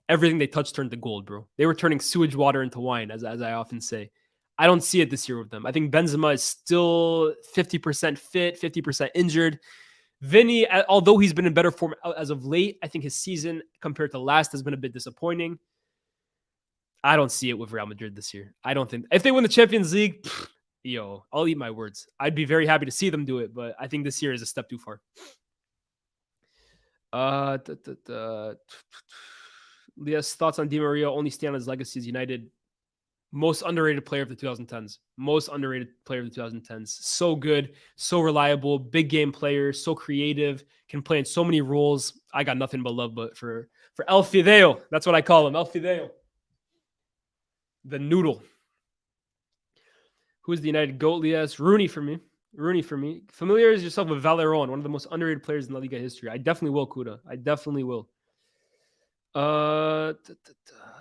everything they touched turned to gold, bro. They were turning sewage water into wine, as I often say. I don't see it this year with them. I think Benzema is still 50% fit, 50% injured. Vinny, although he's been in better form as of late, I think his season compared to last has been a bit disappointing. I don't see it with Real Madrid this year. I don't think. If they win the Champions League, I'll eat my words. I'd be very happy to see them do it, but I think this year is a step too far. Lyes, thoughts on Di Maria only stand on his legacy as United Most underrated player of the 2010s. Most underrated player of the 2010s. So good, so reliable, big game player, so creative, can play in so many roles. I got nothing but love for El Fideo. That's what I call him, El Fideo. The noodle. Who's the United GOAT, Lyes? Rooney for me. Rooney for me. Familiarize yourself with Valeron, one of the most underrated players in La Liga history. I definitely will, Kuda. I definitely will.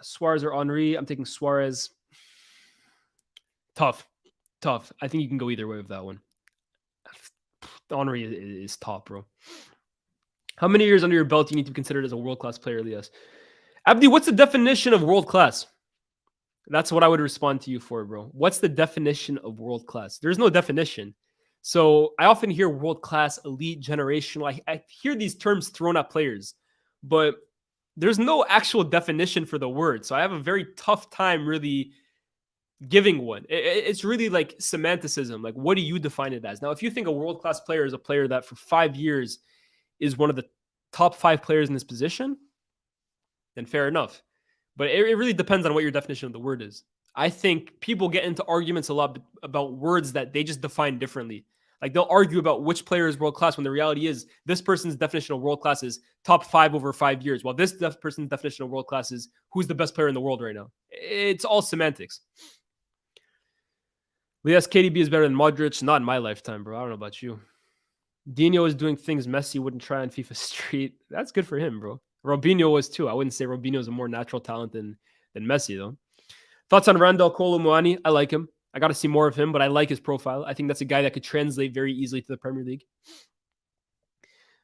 Suarez or Henry? I'm taking Suarez. Tough. I think you can go either way with that one. Henry is top, bro. How many years under your belt do you need to be considered as a world-class player, Lyes? Abdi, what's the definition of world-class? That's what I would respond to you for, bro. What's the definition of world-class? There's no definition. So I often hear world-class, elite, generational. I hear these terms thrown at players, but there's no actual definition for the word. So I have a very tough time really giving one. It's really like semanticism. Like, what do you define it as? Now, if you think a world-class player is a player that for 5 years is one of the top 5 players in this position, then fair enough. But it really depends on what your definition of the word is. I think people get into arguments a lot about words that they just define differently. Like they'll argue about which player is world-class when the reality is this person's definition of world-class is top 5 over 5 years, while this person's definition of world-class is who's the best player in the world right now. It's all semantics. Yes, KDB is better than Modric. Not in my lifetime, bro. I don't know about you. Dino is doing things Messi wouldn't try on FIFA Street. That's good for him, bro. Robinho was too. I wouldn't say Robinho is a more natural talent than Messi, though. Thoughts on Randall Kolo Muani? I like him. I got to see more of him, but I like his profile. I think that's a guy that could translate very easily to the Premier League.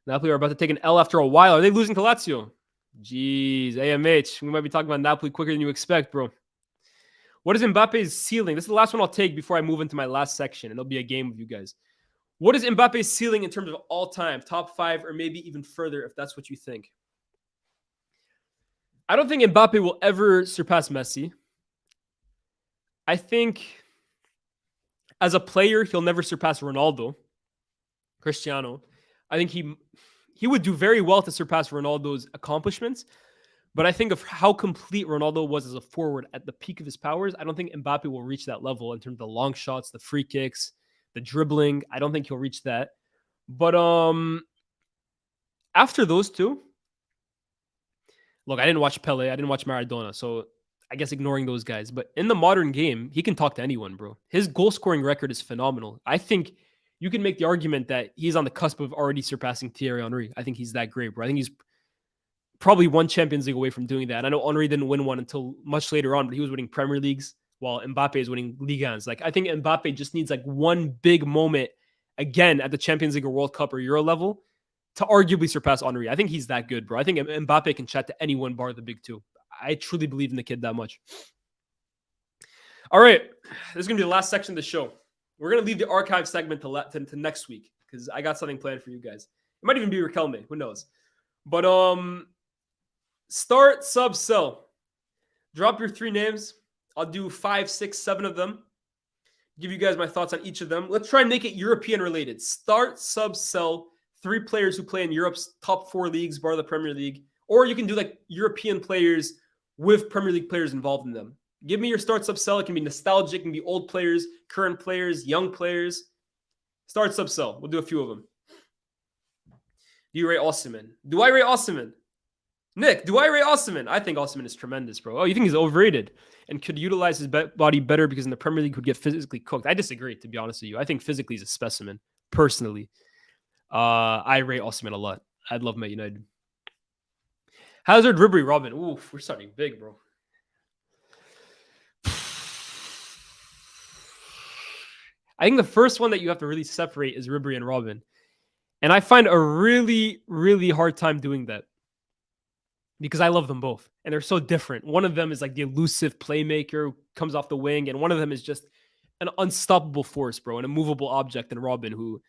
Napoli are about to take an L after a while. Are they losing to Lazio? Jeez, AMH. We might be talking about Napoli quicker than you expect, bro. What is Mbappe's ceiling? This is the last one I'll take before I move into my last section, and it'll be a game with you guys. What is Mbappe's ceiling in terms of all time? Top 5 or maybe even further if that's what you think. I don't think Mbappe will ever surpass Messi. I think as a player, he'll never surpass Ronaldo, Cristiano. I think he would do very well to surpass Ronaldo's accomplishments. But I think of how complete Ronaldo was as a forward at the peak of his powers, I don't think Mbappe will reach that level in terms of the long shots, the free kicks, the dribbling. I don't think he'll reach that. But after those two, look, I didn't watch Pele. I didn't watch Maradona. So I guess ignoring those guys. But in the modern game, he can talk to anyone, bro. His goal-scoring record is phenomenal. I think you can make the argument that he's on the cusp of already surpassing Thierry Henry. I think he's that great, bro. I think he's probably one Champions League away from doing that. And I know Henry didn't win one until much later on, but he was winning Premier Leagues while Mbappe is winning Ligue 1s. Like, I think Mbappe just needs like one big moment again at the Champions League or World Cup or Euro level to arguably surpass Henry. I think he's that good, bro. I think Mbappe can chat to anyone bar the big two. I truly believe in the kid that much. All right. This is going to be the last section of the show. We're going to leave the archive segment to next week because I got something planned for you guys. It might even be Raquelme. Who knows? But start, sub, sell. Drop your 3 names. I'll do 5, 6, 7 of them. Give you guys my thoughts on each of them. Let's try and make it European related. Start, sub, sell. 3 players who play in Europe's top 4 leagues, bar the Premier League. Or you can do like European players with Premier League players involved in them. Give me your start, sub, sell. It can be nostalgic. It can be old players, current players, young players. Start, sub, sell. We'll do a few of them. Do you rate Osimhen? Do I rate Osimhen? Nick, do I rate Osimhen? I think Osimhen is tremendous, bro. Oh, you think he's overrated and could utilize his body better because in the Premier League he would get physically cooked? I disagree, to be honest with you. I think physically he's a specimen, personally. I rate Osimhen a lot. I'd love him at United. Hazard, Ribery, Robin. Oof, we're starting big, bro. I think the first one that you have to really separate is Ribery and Robin. And I find a really, really hard time doing that because I love them both. And they're so different. One of them is like the elusive playmaker who comes off the wing. And one of them is just an unstoppable force, bro. An immovable object in Robin who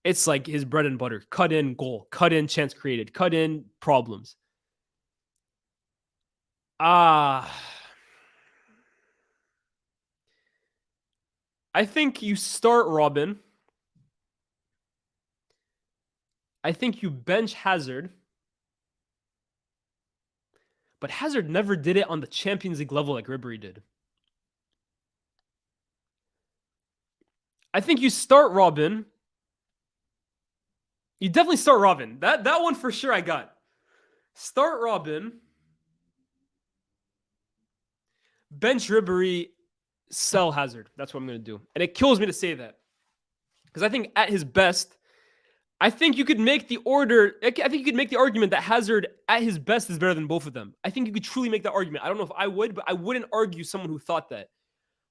it's like his bread and butter. Cut in, goal. Cut in, chance created. Cut in, problems. I think you start Robin. I think you bench Hazard. But Hazard never did it on the Champions League level like Ribery did. I think you start Robin. You definitely start Robin. That one for sure I got. Start Robin. Bench Ribery, sell Hazard. That's what I'm going to do. And it kills me to say that. Because I think at his best, I think you could make the argument that Hazard at his best is better than both of them. I think you could truly make that argument. I don't know if I would, but I wouldn't argue someone who thought that.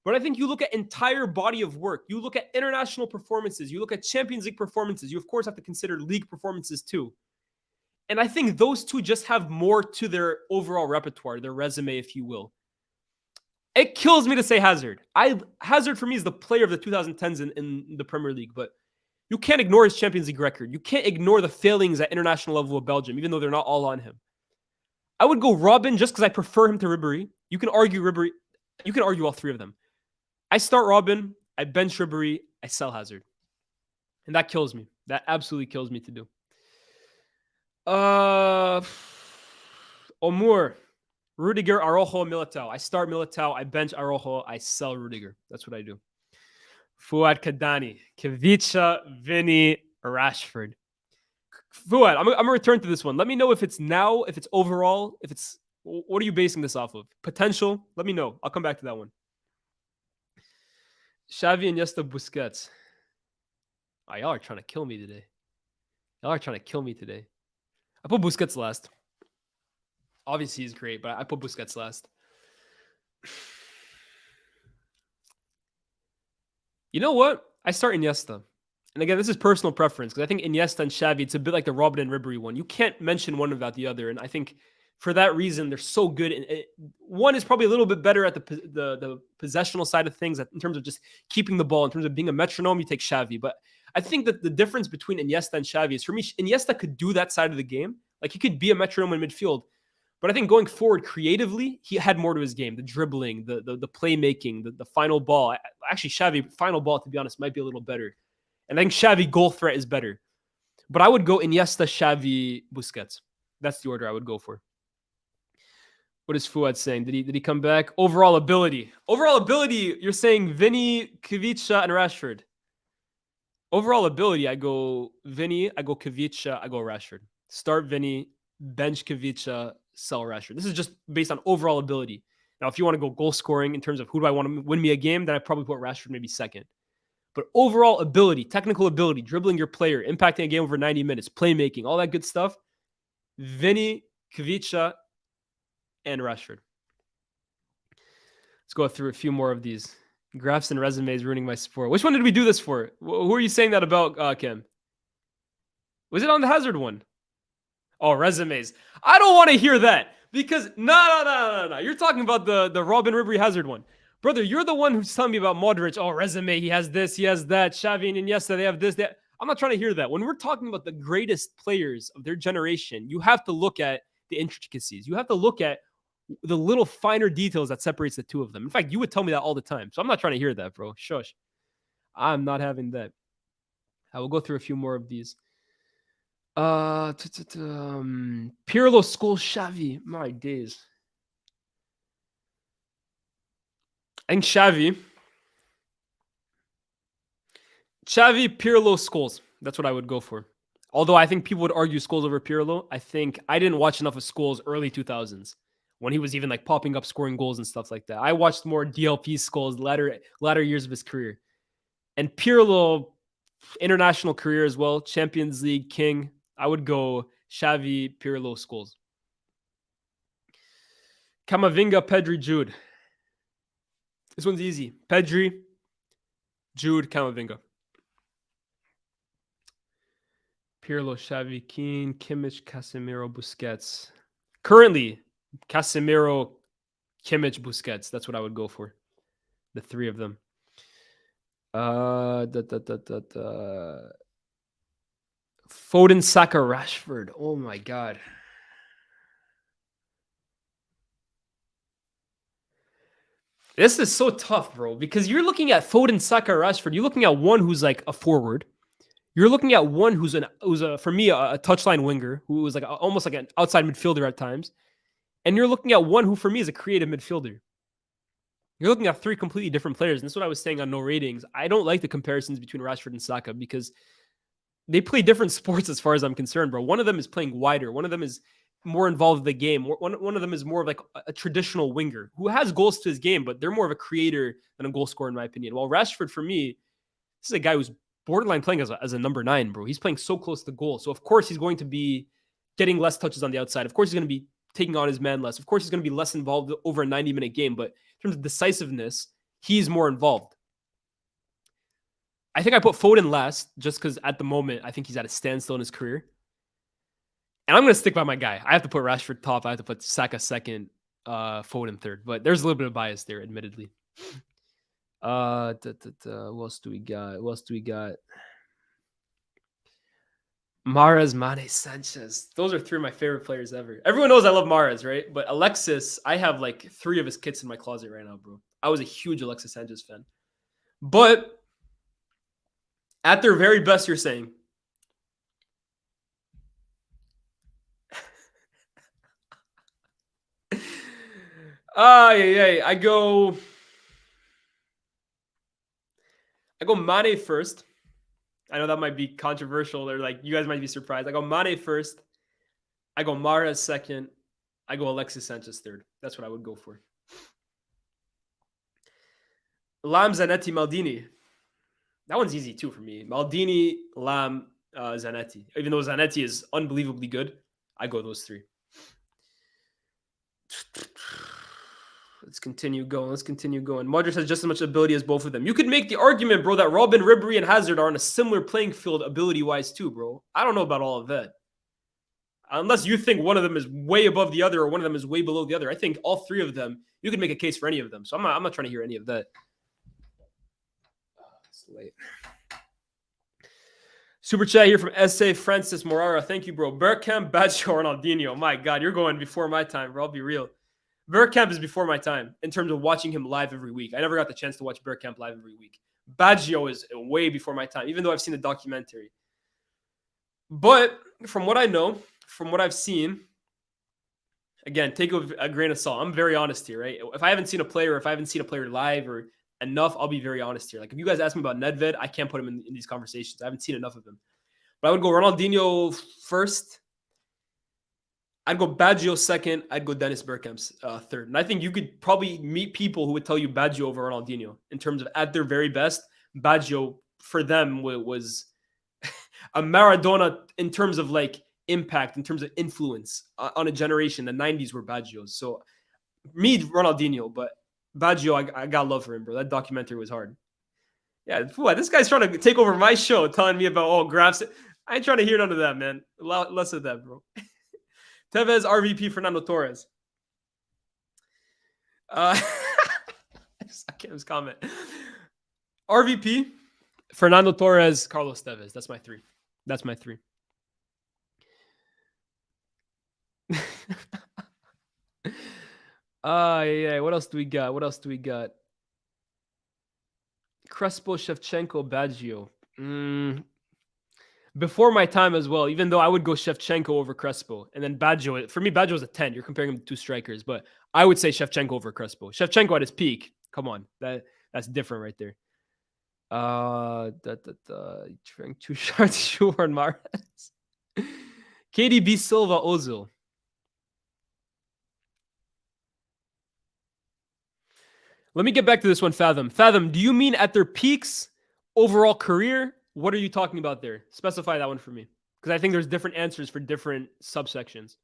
But I think you look at entire body of work. You look at international performances. You look at Champions League performances. You, of course, have to consider league performances too. And I think those two just have more to their overall repertoire, their resume, if you will. It kills me to say Hazard. Hazard, for me, is the player of the 2010s in the Premier League, but you can't ignore his Champions League record. You can't ignore the failings at international level of Belgium, even though they're not all on him. I would go Robin just because I prefer him to Ribery. You can argue Ribery. You can argue all three of them. I start Robin. I bench Ribery. I sell Hazard. And that kills me. That absolutely kills me to do. Omur. Rudiger, Araujo, Militao. I start Militao. I bench Araujo. I sell Rudiger. That's what I do. Fuad Kadani, Kavicha, Vinny, Rashford. Fuad, I'm going to return to this one. Let me know if it's now, if it's overall, what are you basing this off of? Potential? Let me know. I'll come back to that one. Xavi, Iniesta, Busquets. Oh, y'all are trying to kill me today. I put Busquets last. Obviously, he's great, but I put Busquets last. You know what? I start Iniesta. And again, this is personal preference because I think Iniesta and Xavi, it's a bit like the Robin and Ribery one. You can't mention one without the other. And I think for that reason, they're so good. One is probably a little bit better at the possessional side of things in terms of just keeping the ball. In terms of being a metronome, you take Xavi. But I think that the difference between Iniesta and Xavi is, for me, Iniesta could do that side of the game. Like, he could be a metronome in midfield. But I think going forward creatively, he had more to his game. The dribbling, the playmaking, the final ball. Actually, Xavi, final ball, to be honest, might be a little better. And I think Xavi goal threat is better. But I would go Iniesta, Xavi, Busquets. That's the order I would go for. What is Fuad saying? Did he come back? Overall ability. Overall ability, you're saying Vinny, Kavicha, and Rashford. Overall ability, I go Vinny, I go Kavicha, I go Rashford. Start Vinny, bench Kavicha, sell Rashford. This is just based on overall ability. Now, if you want to go goal scoring in terms of who do I want to win me a game, then I probably put Rashford maybe second. But overall ability, technical ability, dribbling your player, impacting a game over 90 minutes, playmaking, all that good stuff, Vinny, Kavicha, and Rashford. Let's go through a few more of these. Graphs and resumes ruining my sport. Which one did we do this for? Who are you saying that about, Kim? Was it on the Hazard one? Oh, resumes. I don't want to hear that because no. You're talking about the Robin Ribery Hazard one. Brother, you're the one who's telling me about Modric. Oh, resume. He has this, he has that. Xavi and Iniesta, they have this, that. I'm not trying to hear that. When we're talking about the greatest players of their generation, you have to look at the intricacies. You have to look at the little finer details that separates the two of them. In fact, you would tell me that all the time. So I'm not trying to hear that, bro. Shush. I'm not having that. I will go through a few more of these. Pirlo, Scholes, Xavi. My days. I think Xavi, Pirlo, Scholes. That's what I would go for. Although I think people would argue Scholes over Pirlo. I didn't watch enough of Scholes early 2000s when he was even like popping up scoring goals and stuff like that. I watched more DLP Scholes latter years of his career. And Pirlo, international career as well, Champions League king. I would go Xavi, Pirlo, Scholes. Camavinga, Pedri, Jude. This one's easy. Pedri, Jude, Camavinga. Pirlo, Xavi, Keane, Kimmich, Casemiro, Busquets. Currently, Casemiro, Kimmich, Busquets. That's what I would go for. The three of them. Foden, Saka, Rashford. Oh my God. This is so tough, bro, because you're looking at Foden, Saka, Rashford. You're looking at one who's like a forward. You're looking at one who's for me, a touchline winger, who was like almost like an outside midfielder at times. And you're looking at one who, for me, is a creative midfielder. You're looking at three completely different players. And that's what I was saying on No Ratings. I don't like the comparisons between Rashford and Saka because they play different sports as far as I'm concerned, bro. One of them is playing wider. One of them is more involved in the game. One of them is more of like a traditional winger who has goals to his game, but they're more of a creator than a goal scorer, in my opinion. While Rashford, for me, this is a guy who's borderline playing as a number 9, bro. He's playing so close to goal. So, of course, he's going to be getting less touches on the outside. Of course, he's going to be taking on his man less. Of course, he's going to be less involved over a 90-minute game. But in terms of decisiveness, he's more involved. I think I put Foden last just because at the moment, I think he's at a standstill in his career. And I'm going to stick by my guy. I have to put Rashford top. I have to put Saka second, Foden third. But there's a little bit of bias there, admittedly. What else do we got? What else do we got? Mahrez, Mane, Sanchez. Those are three of my favorite players ever. Everyone knows I love Mahrez, right? But Alexis, I have like 3 of his kits in my closet right now, bro. I was a huge Alexis Sanchez fan. But at their very best, you're saying. I go Mane first. I know that might be controversial, or like you guys might be surprised. I go Mane first. I go Mahrez second. I go Alexis Sanchez third. That's what I would go for. Lam, Zanetti, Maldini. That one's easy too for me. Maldini, Lam, Zanetti. Even though Zanetti is unbelievably good, I go those 3. Let's continue going. Modric has just as much ability as both of them. You could make the argument, bro, that Robin, Ribery, and Hazard are on a similar playing field ability-wise too, bro. I don't know about all of that. Unless you think one of them is way above the other or one of them is way below the other. I think all 3 of them, you could make a case for any of them. So I'm not trying to hear any of that. It's late. Super chat here from SA Francis Morara. Thank you, bro. Bergkamp, Baggio, Ronaldinho. My God, you're going before my time, bro. I'll be real. Bergkamp is before my time in terms of watching him live every week. I never got the chance to watch Bergkamp live every week. Baggio is way before my time, even though I've seen the documentary. But from what I know, from what I've seen, again, take a grain of salt. I'm very honest here, right? If I haven't seen a player live or enough, I'll be very honest here. Like if you guys ask me about Nedved, I can't put him in these conversations. I haven't seen enough of him. But I would go Ronaldinho first. I'd go Baggio second. I'd go Dennis Bergkamp's third. And I think you could probably meet people who would tell you Baggio over Ronaldinho in terms of at their very best. Baggio for them was a Maradona in terms of like impact, in terms of influence on a generation. The 90s were Baggio's. So me, Ronaldinho, but Baggio, I got love for him, bro. That documentary was hard. Yeah, this guy's trying to take over my show, telling me about graphs. I ain't trying to hear none of that, man. Less of that, bro. Tevez, RVP, Fernando Torres. I can't his comment. RVP, Fernando Torres, Carlos Tevez. That's my 3. Yeah. What else do we got? Crespo, Shevchenko, Baggio. Before my time as well, even though I would go Shevchenko over Crespo. And then Baggio, for me, Baggio is a 10. You're comparing him to 2 strikers, but I would say Shevchenko over Crespo. Shevchenko at his peak. Come on. That's different right there. Trying 2 shots, Schuer and Mahrez. KDB, Silva, Ozil. Let me get back to this one, Fathom. Fathom, do you mean at their peaks, overall career? What are you talking about there? Specify that one for me. Because I think there's different answers for different subsections.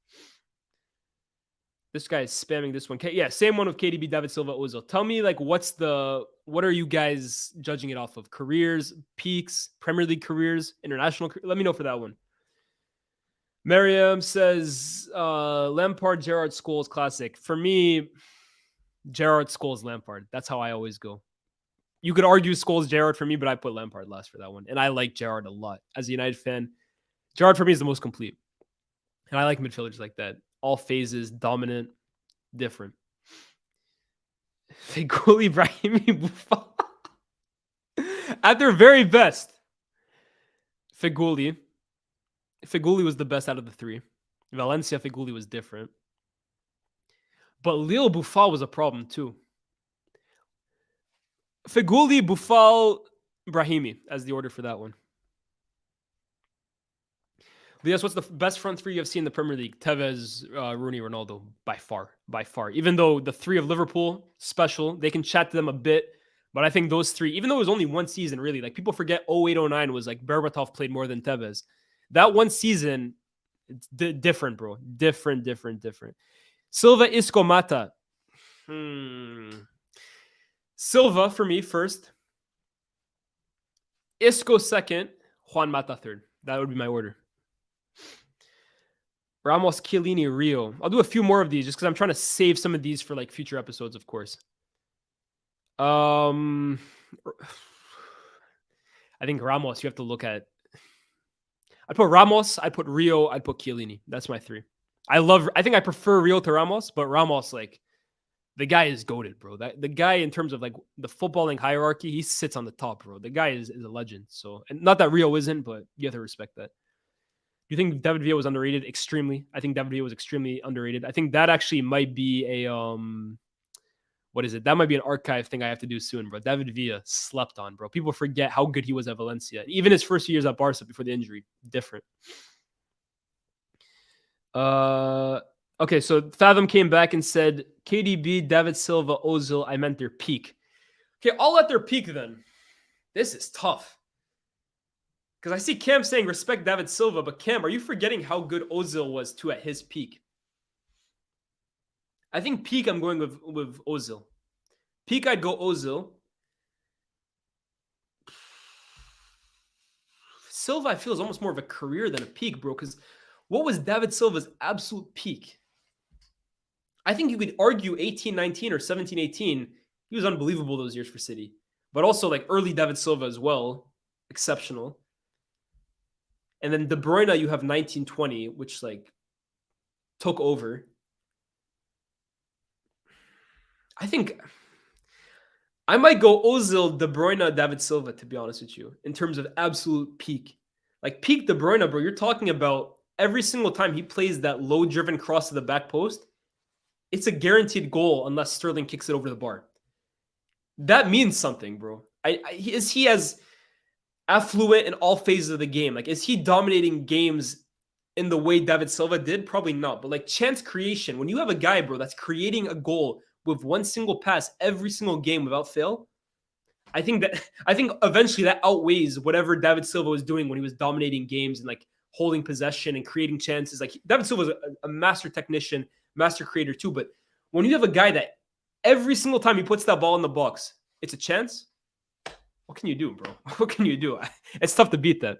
This guy is spamming this one. Yeah, same one with KDB, David Silva, Ozil. Tell me, like, what are you guys judging it off of? Careers, peaks, Premier League careers, international. Let me know for that one. Mariam says, Lampard, Gerrard, Scholes, classic. For me, Gerrard, Scholes, Lampard. That's how I always go. You could argue Scholes, Gerrard for me, but I put Lampard last for that one. And I like Gerrard a lot. As a United fan, Gerrard for me is the most complete. And I like midfielders like that. All phases, dominant, different. Feghouli, Brahimi, Buffon. At their very best, Feghouli was the best out of the 3. Valencia, Feghouli was different. But Lille Buffon was a problem too. Feghouli, Boufal, Brahimi as the order for that one. Lyes, what's the best front three you have seen in the Premier League? Tevez, Rooney, Ronaldo, by far. Even though the three of Liverpool, special, they can chat to them a bit. But I think those three, even though it was only one season, really, like people forget 08-09 was like Berbatov played more than Tevez. That one season, it's different, bro. Different. Silva, Isco, Mata. Silva for me first. Isco second. Juan Mata third. That would be my order. Ramos, Chiellini, Rio. I'll do a few more of these just because I'm trying to save some of these for like future episodes, of course. I think Ramos, you have to look at. I'd put Ramos, I'd put Rio, I'd put Chiellini. That's my three. I think I prefer Rio to Ramos, but Ramos, like, the guy is goated, bro. The guy, in terms of like the footballing hierarchy, he sits on the top, bro. The guy is a legend. So, and not that Rio isn't, but you have to respect that. Do you think David Villa was underrated? Extremely. I think David Villa was extremely underrated. I think that actually might be a what is it? That might be an archive thing I have to do soon, bro. David Villa slept on, bro. People forget how good he was at Valencia. Even his first years at Barca before the injury, different. Okay, so Fathom came back and said, KDB, David Silva, Ozil, I meant their peak. Okay, all at their peak then. This is tough. Because I see Cam saying respect David Silva, but Cam, are you forgetting how good Ozil was too at his peak? I think peak I'm going with Ozil. Peak I'd go Ozil. Silva I feel is almost more of a career than a peak, bro, because what was David Silva's absolute peak? I think you could argue 18-19 or 17-18. He was unbelievable those years for City. But also like early David Silva as well. Exceptional. And then De Bruyne, you have 19-20, which like took over. I think I might go Ozil, De Bruyne, David Silva, to be honest with you, in terms of absolute peak. Like peak De Bruyne, bro, you're talking about every single time he plays that low-driven cross to the back post, it's a guaranteed goal unless Sterling kicks it over the bar. That means something, bro. Is he as affluent in all phases of the game? Like, is he dominating games in the way David Silva did? Probably not. But like chance creation, when you have a guy, bro, that's creating a goal with one single pass every single game without fail, I think eventually that outweighs whatever David Silva was doing when he was dominating games and like holding possession and creating chances. Like David Silva was a master technician, master creator too. But when you have a guy that every single time he puts that ball in the box, it's a chance. What can you do, bro? What can you do? It's tough to beat that.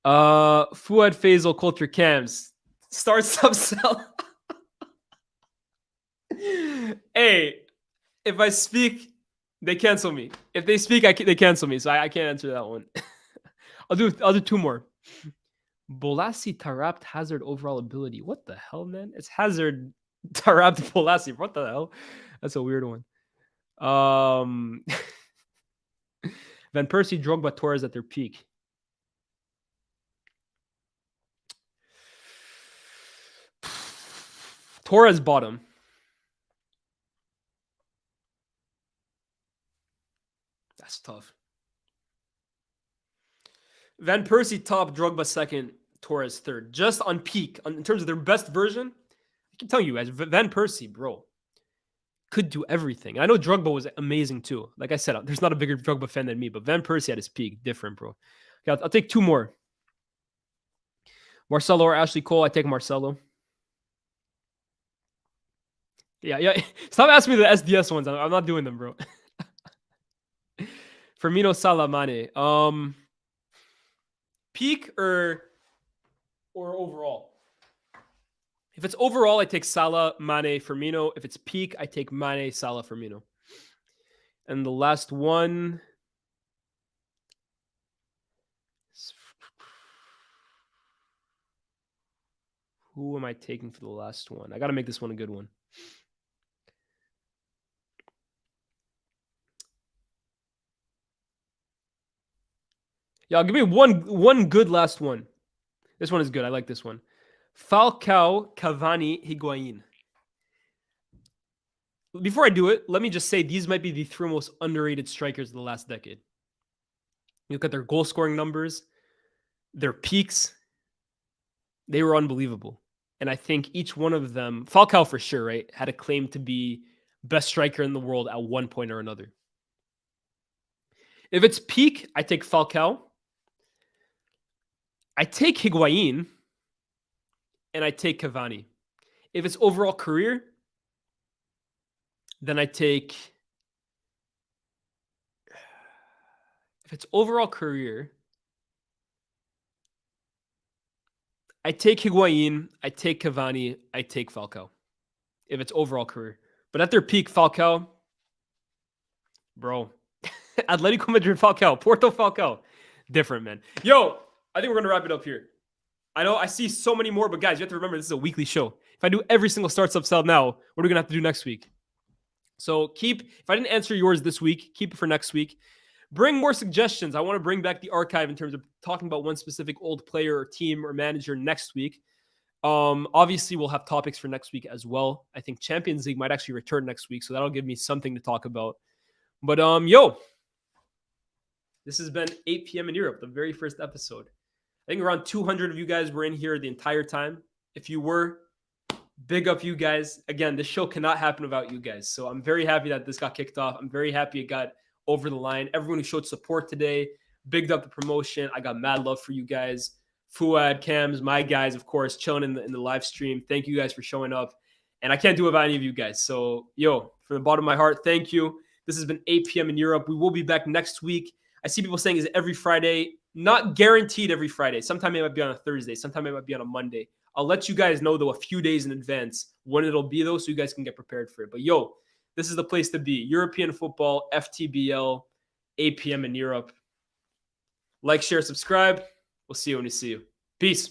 Fuad Faisal, Culture Cams. Start, sub, sell. Hey, if I speak, they cancel me. If they speak, they cancel me. So I can't answer that one. I'll do two more. Bolasie, Taarabt, Hazard overall ability. What the hell, man? It's Hazard, Taarabt, Bolasie. What the hell? That's a weird one. Van Persie, Drogba, Torres at their peak. Torres bottom. That's tough. Van Persie top, Drogba second, Torres third. Just on peak, in terms of their best version, I can tell you guys, Van Persie, bro, could do everything. I know Drogba was amazing too. Like I said, there's not a bigger Drogba fan than me, but Van Persie at his peak, different, bro. Okay, I'll take two more. Marcelo or Ashley Cole? I take Marcelo. Yeah. Stop asking me the SDS ones. I'm not doing them, bro. Firmino, Salah, Mane. Peak or overall? If it's overall, I take Salah, Mane, Firmino. If it's peak, I take Mane, Salah, Firmino. And the last one. Who am I taking for the last one? I got to make this one a good one. Yeah, give me one good last one. This one is good. I like this one. Falcao, Cavani, Higuain. before I do it, let me just say these might be the 3 most underrated strikers of the last decade. You look at their goal scoring numbers, their peaks, they were unbelievable. And I think each one of them, Falcao for sure, right, had a claim to be best striker in the world at one point or another. If it's peak, I take Falcao. I take Higuain. And I take Cavani. If it's overall career, then I take... If it's overall career, I take Higuain, I take Cavani, I take Falcao. If it's overall career. But at their peak, Falcao, bro. Atletico Madrid Falcao, Porto Falcao. Different, man. Yo, I think we're going to wrap it up here. I know I see so many more, but guys, you have to remember this is a weekly show. If I do every single start sub sell now, what are we going to have to do next week? So if I didn't answer yours this week, keep it for next week. Bring more suggestions. I want to bring back the archive in terms of talking about one specific old player or team or manager next week. Obviously, we'll have topics for next week as well. I think Champions League might actually return next week, so that'll give me something to talk about. But yo, this has been 8 p.m. in Europe, the very first episode. I think around 200 of you guys were in here the entire time. If you were, big up you guys. Again, this show cannot happen without you guys. So I'm very happy that this got kicked off. I'm very happy it got over the line. Everyone who showed support today, bigged up the promotion. I got mad love for you guys. Fuad, Cams, my guys, of course, chilling in the live stream. Thank you guys for showing up. And I can't do it without any of you guys. So, yo, from the bottom of my heart, thank you. This has been 8 p.m. in Europe. We will be back next week. I see people saying is it every Friday? Not guaranteed every Friday. Sometime it might be on a Thursday. Sometime it might be on a Monday. I'll let you guys know, though, a few days in advance when it'll be, though, so you guys can get prepared for it. But, yo, this is the place to be. European football, FTBL, 8 p.m. in Europe. Like, share, subscribe. We'll see you when we see you. Peace.